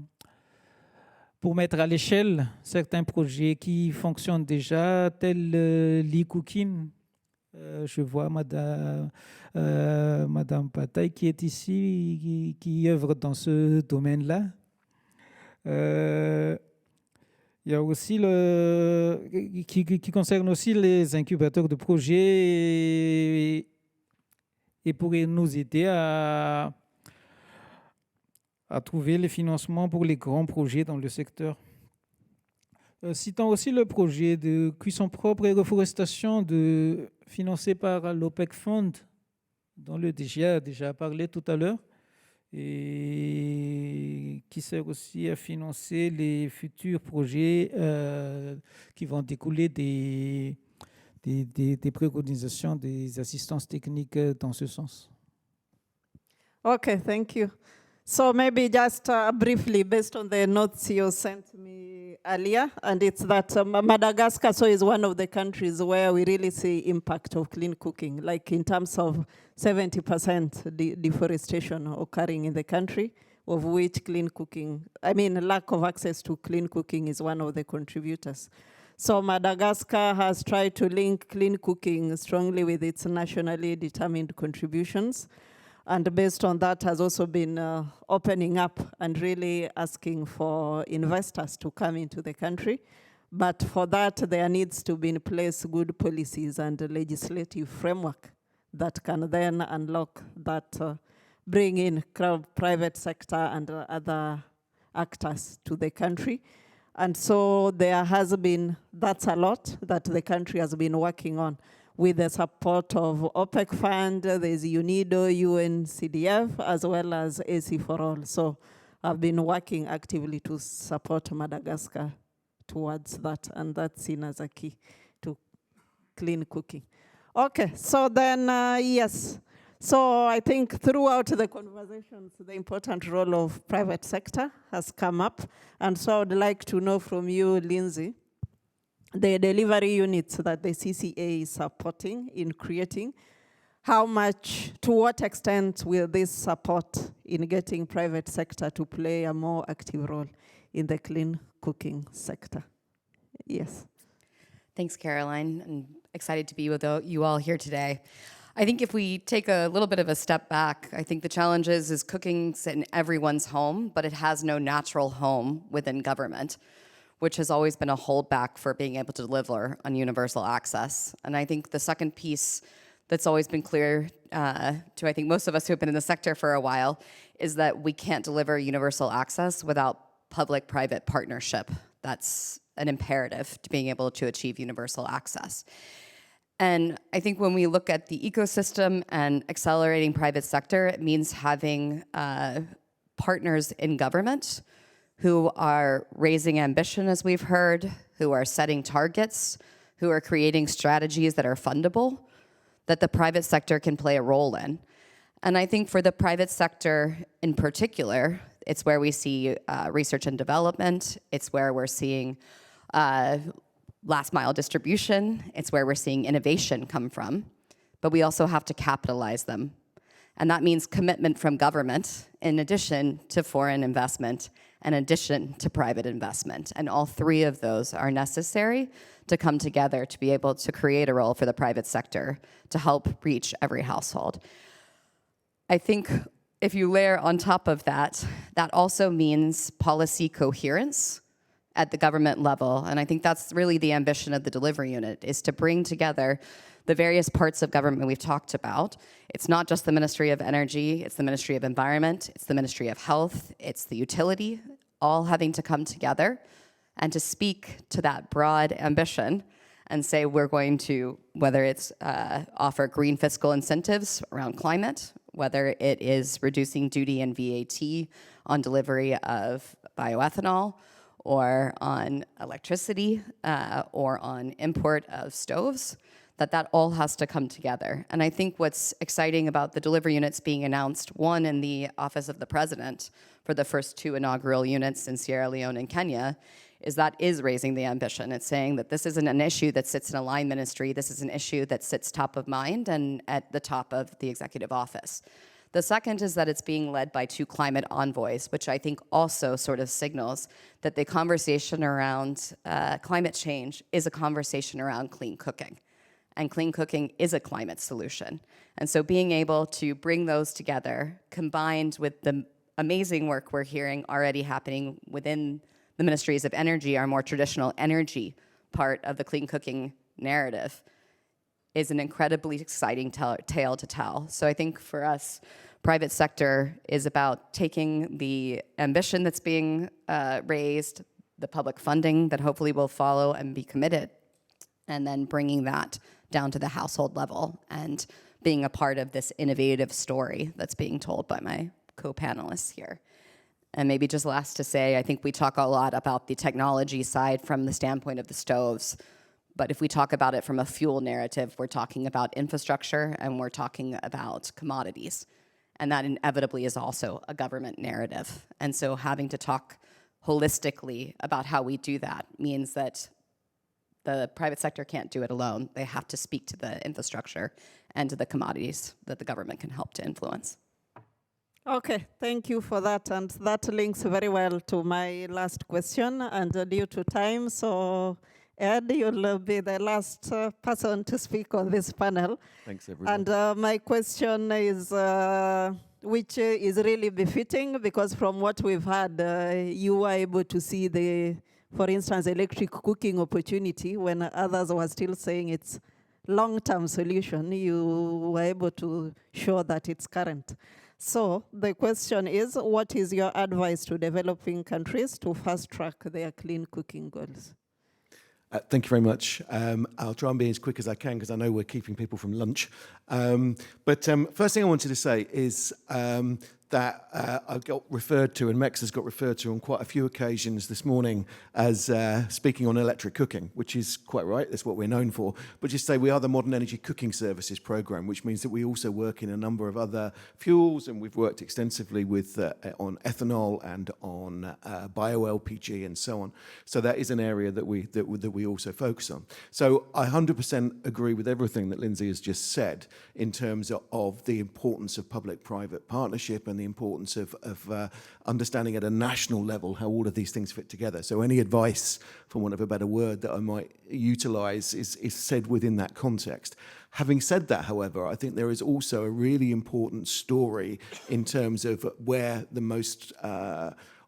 l'échelle certains projets qui fonctionnent déjà, tels l'e-cooking. Je vois Madame Pataille qui est ici, qui œuvre dans ce domaine-là. Il y a aussi qui concerne aussi les incubateurs de projets et pourrait nous aider à trouver les financements pour les grands projets dans le secteur. Citant aussi le projet de cuisson propre et reforestation financé par l'OPEC Fund, dont le DG a déjà parlé tout à l'heure, et qui sert aussi à financer les futurs projets qui vont découler des préconisations des assistances techniques dans ce sens. Okay, thank you. So maybe just briefly, based on the notes you sent me, earlier, and it's that Madagascar so is one of the countries where we really see impact of clean cooking, like in terms of 70% deforestation occurring in the country, of which clean cooking, lack of access to clean cooking is one of the contributors. So Madagascar has tried to link clean cooking strongly with its nationally determined contributions. And based on that has also been opening up and really asking for investors to come into the country. But for that, there needs to be in place good policies and a legislative framework that can then unlock that, bring in private sector and other actors to the country. And so there has been, that's a lot that the country has been working on with the support of OPEC Fund, there's UNIDO, UNCDF, as well as AC for All. So I've been working actively to support Madagascar towards that, and that's seen as a key to clean cooking. Okay, so then, yes. So I think throughout the conversations, the important role of private sector has come up. And so I would like to know from you, Lindsay, the delivery units that the CCA is supporting in creating, how much, to what extent will this support in getting private sector to play a more active role in the clean cooking sector? Yes. Thanks, Caroline. I'm excited to be with you all here today. I think if we take a little bit of a step back, I think the challenge is cooking's in everyone's home, but it has no natural home within government, which has always been a holdback for being able to deliver on universal access. And I think the second piece that's always been clear to I think most of us who have been in the sector for a while is that we can't deliver universal access without public-private partnership. That's an imperative to being able to achieve universal access. And I think when we look at the ecosystem and accelerating private sector, it means having partners in government who are raising ambition, as we've heard, who are setting targets, who are creating strategies that are fundable, that the private sector can play a role in. And I think for the private sector in particular, it's where we see research and development, it's where we're seeing last mile distribution, it's where we're seeing innovation come from, but we also have to capitalize them. And that means commitment from government in addition to foreign investment, in addition to private investment. And all three of those are necessary to come together to be able to create a role for the private sector to help reach every household. I think if you layer on top of that, that also means policy coherence at the government level. And I think that's really the ambition of the delivery unit, is to bring together the various parts of government we've talked about. It's not just the Ministry of Energy, it's the Ministry of Environment, it's the Ministry of Health, it's the utility, all having to come together and to speak to that broad ambition and say we're going to, whether it's offer green fiscal incentives around climate, whether it is reducing duty and VAT on delivery of bioethanol, or on electricity, or on import of stoves, that all has to come together. And I think what's exciting about the delivery units being announced, one in the Office of the President for the first 2 inaugural units in Sierra Leone and Kenya, is that is raising the ambition. It's saying that this isn't an issue that sits in a line ministry, this is an issue that sits top of mind and at the top of the executive office. The second is that it's being led by 2 climate envoys, which I think also sort of signals that the conversation around climate change is a conversation around clean cooking. And clean cooking is a climate solution. And so being able to bring those together, combined with the amazing work we're hearing already happening within the ministries of energy, our more traditional energy part of the clean cooking narrative, is an incredibly exciting tale to tell. So I think for us, private sector is about taking the ambition that's being raised, the public funding that hopefully will follow and be committed, and then bringing that down to the household level and being a part of this innovative story that's being told by my co-panelists here. And maybe just last to say, I think we talk a lot about the technology side from the standpoint of the stoves, but if we talk about it from a fuel narrative, we're talking about infrastructure and we're talking about commodities. And that inevitably is also a government narrative. And so having to talk holistically about how we do that means that the private sector can't do it alone. They have to speak to the infrastructure and to the commodities that the government can help to influence. Okay, thank you for that. And that links very well to my last question. And due to time, so Ed, you'll be the last person to speak on this panel. Thanks, everyone. And my question is, which is really befitting, because from what we've had, you were able to see the, for instance, electric cooking opportunity when others were still saying it's long-term solution. You were able to show that it's current. So the question is, what is your advice to developing countries to fast-track their clean cooking goals? Thank you very much. I'll try and be as quick as I can because I know we're keeping people from lunch. But first thing I wanted to say is that I got referred to, and Mex has got referred to on quite a few occasions this morning as speaking on electric cooking, which is quite right, that's what we're known for. But just say we are the Modern Energy Cooking Services Programme, which means that we also work in a number of other fuels, and we've worked extensively with on ethanol and on bio-LPG and so on. So that is an area that we also focus on. So I 100% agree with everything that Lindsay has just said in terms of the importance of public-private partnership and the importance of understanding at a national level how all of these things fit together. So any advice, for want of a better word, that I might utilize is said within that context. Having said that, however, I think there is also a really important story in terms of where the most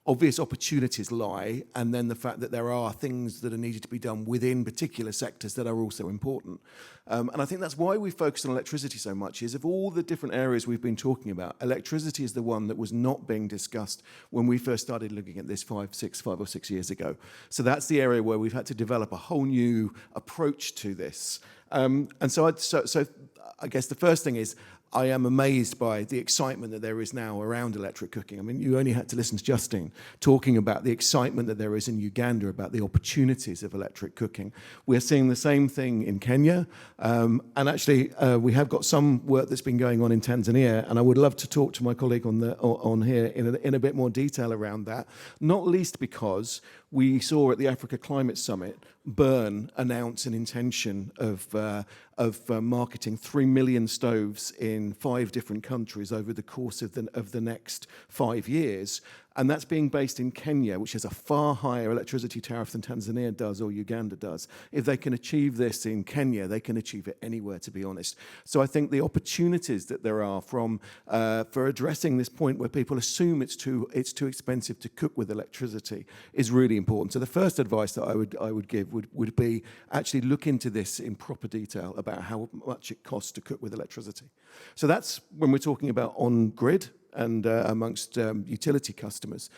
obvious opportunities lie, and then the fact that there are things that are needed to be done within particular sectors that are also important. And I think that's why we focused on electricity so much, is of all the different areas we've been talking about, electricity is the one that was not being discussed when we first started looking at this 5 or 6 years ago. So that's the area where we've had to develop a whole new approach to this. And so I guess the first thing is, I am amazed by the excitement that there is now around electric cooking. I mean, you only had to listen to Justine talking about the excitement that there is in Uganda about the opportunities of electric cooking. We're seeing the same thing in Kenya. And actually, we have got some work that's been going on in Tanzania, and I would love to talk to my colleague on here in a bit more detail around that, not least because we saw at the Africa Climate Summit, Bern announce an intention of marketing 3 million stoves in 5 different countries over the course of the next 5 years. And that's being based in Kenya, which has a far higher electricity tariff than Tanzania does or Uganda does. If they can achieve this in Kenya, they can achieve it anywhere, to be honest. So I think the opportunities that there are for addressing this point where people assume it's too expensive to cook with electricity is really important. So the first advice that I would give would be actually look into this in proper detail about how much it costs to cook with electricity. So that's when we're talking about on-grid and amongst utility customers.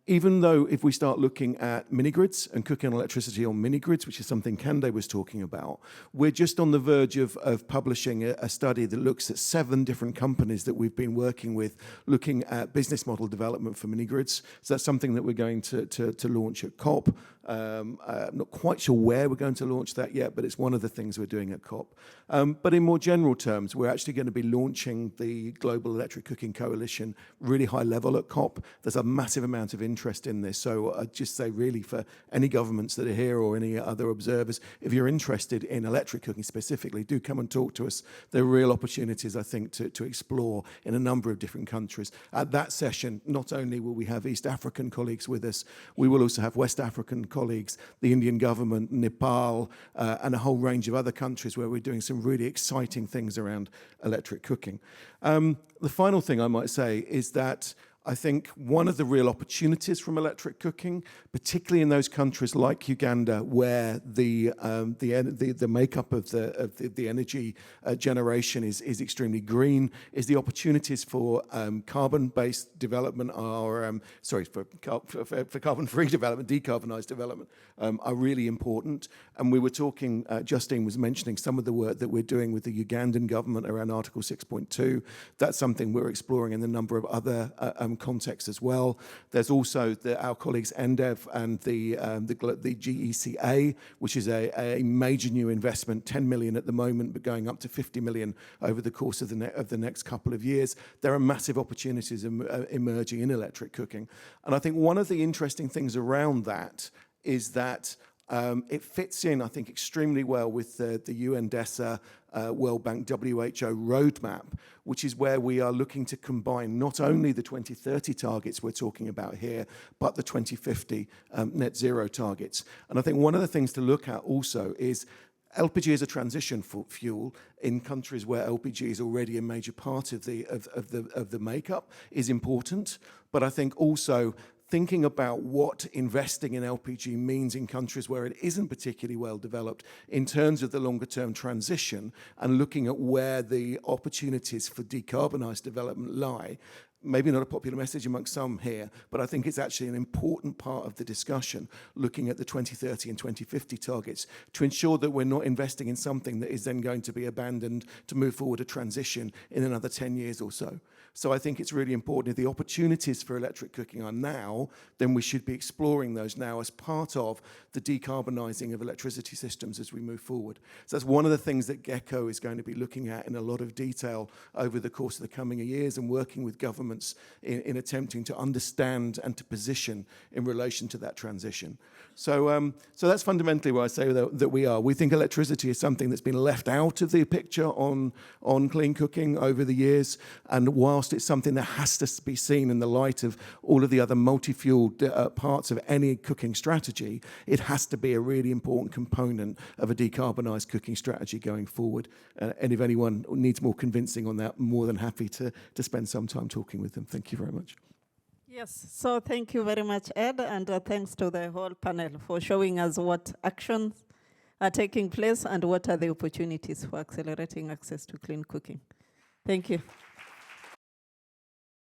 Even though if we start looking at mini-grids and cooking electricity on mini-grids, which is something Kande was talking about, we're just on the verge of publishing a study that looks at 7 different companies that we've been working with, looking at business model development for mini-grids. So that's something that we're going to launch at COP. I'm not quite sure where we're going to launch that yet, but it's one of the things we're doing at COP. But in more general terms, we're actually going to be launching the Global Electric Cooking Coalition really high level at COP. There's a massive amount of interest in this. So I'd just say really for any governments that are here or any other observers, if you're interested in electric cooking specifically, do come and talk to us. There are real opportunities, I think, to explore in a number of different countries. At that session, not only will we have East African colleagues with us, we will also have West African colleagues, the Indian government, Nepal, and a whole range of other countries where we're doing some really exciting things around electric cooking. The final thing I might say is that I think one of the real opportunities from electric cooking, particularly in those countries like Uganda, where the makeup of the energy generation is extremely green, is the opportunities for carbon-based development for carbon-free development, decarbonised development, are really important. And we were talking, Justine was mentioning some of the work that we're doing with the Ugandan government around Article 6.2. That's something we're exploring in a number of other context as well. There's also our colleagues NDEV and the GECA, which is a major new investment, 10 million at the moment, but going up to 50 million over the course of the next couple of years. There are massive opportunities emerging in electric cooking. And I think one of the interesting things around that is that it fits in, I think, extremely well with the UNDESA, World Bank, WHO roadmap, which is where we are looking to combine not only the 2030 targets we're talking about here, but the 2050 net zero targets. And I think one of the things to look at also is LPG is a transition fuel in countries where LPG is already a major part of the makeup is important. But I think also thinking about what investing in LPG means in countries where it isn't particularly well developed in terms of the longer term transition and looking at where the opportunities for decarbonised development lie. Maybe not a popular message amongst some here, but I think it's actually an important part of the discussion, looking at the 2030 and 2050 targets to ensure that we're not investing in something that is then going to be abandoned to move forward a transition in another 10 years or so. So I think it's really important if the opportunities for electric cooking are now, then we should be exploring those now as part of the decarbonising of electricity systems as we move forward. So that's one of the things that GECO is going to be looking at in a lot of detail over the course of the coming years and working with governments in attempting to understand and to position in relation to that transition. So that's fundamentally where I say that we are. We think electricity is something that's been left out of the picture on clean cooking over the years, and whilst it's something that has to be seen in the light of all of the other multi-fuel parts of any cooking strategy, it has to be a really important component of a decarbonised cooking strategy going forward. And if anyone needs more convincing on that, I'm more than happy to spend some time talking with them. Thank you very much. Yes, so thank you very much, Ed, and thanks to the whole panel for showing us what actions are taking place and what are the opportunities for accelerating access to clean cooking. Thank you.